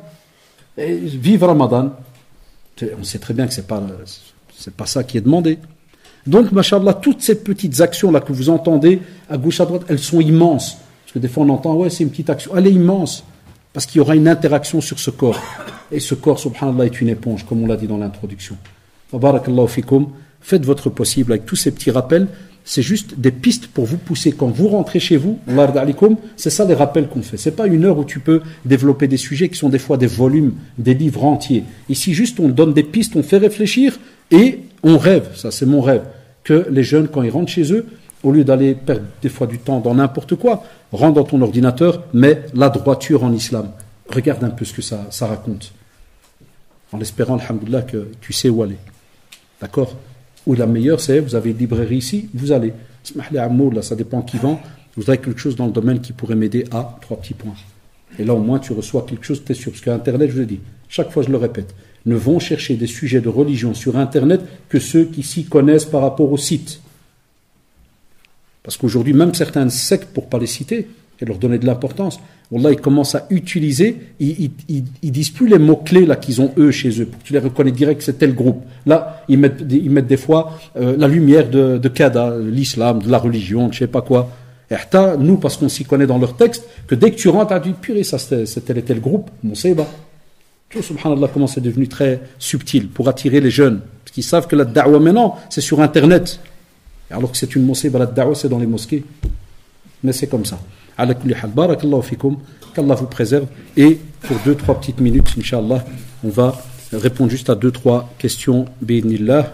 Et vive Ramadan. On sait très bien que c'est pas ça qui est demandé. Donc, machallah, toutes ces petites actions-là que vous entendez à gauche, à droite, elles sont immenses. Parce que des fois, on entend, ouais, c'est une petite action. Elle est immense. Parce qu'il y aura une interaction sur ce corps. Et ce corps, subhanallah, est une éponge, comme on l'a dit dans l'introduction. Barakallahu fikum. Faites votre possible avec tous ces petits rappels. C'est juste des pistes pour vous pousser. Quand vous rentrez chez vous, c'est ça les rappels qu'on fait. C'est pas une heure où tu peux développer des sujets qui sont des fois des volumes, des livres entiers. Ici, juste, on donne des pistes, on fait réfléchir et on rêve. Ça, c'est mon rêve. Que les jeunes, quand ils rentrent chez eux, au lieu d'aller perdre des fois du temps dans n'importe quoi, rentre dans ton ordinateur, mets la droiture en islam. Regarde un peu ce que ça raconte. En espérant, alhamdoulilah, que tu sais où aller. D'accord? Ou la meilleure, c'est, vous avez une librairie ici, vous allez. Là, ça dépend qui vend. Vous avez quelque chose dans le domaine qui pourrait m'aider à 3 petits points. Et là, au moins, tu reçois quelque chose, tu es sûr. Parce qu'Internet, je vous l'ai dit, chaque fois je le répète, ne vont chercher des sujets de religion sur Internet que ceux qui s'y connaissent par rapport au site. Parce qu'aujourd'hui, même certaines sectes, pour ne pas les citer, et leur donner de l'importance, Wallah, ils commencent à utiliser, ils disent plus les mots-clés là qu'ils ont eux chez eux, pour que tu les reconnais direct que c'est tel groupe. Là, ils mettent des fois la lumière de Kada, l'islam, de la religion, je sais pas quoi. Et nous, parce qu'on s'y connaît dans leur texte, que dès que tu rentres, tu as dit, purée, ça c'est tel et tel groupe, mon séba. Tu vois, subhanallah, comment c'est devenu très subtil pour attirer les jeunes. Parce qu'ils savent que la da'wa maintenant, c'est sur Internet. Alors que c'est une mosquée, la da'wa, c'est dans les mosquées. Mais c'est comme ça. Ala kulli hal, barakallahu fikum, qu'Allah vous préserve. Et pour 2-3 petites minutes, Inch'Allah, on va répondre juste à 2-3 questions, bi'idhnillah.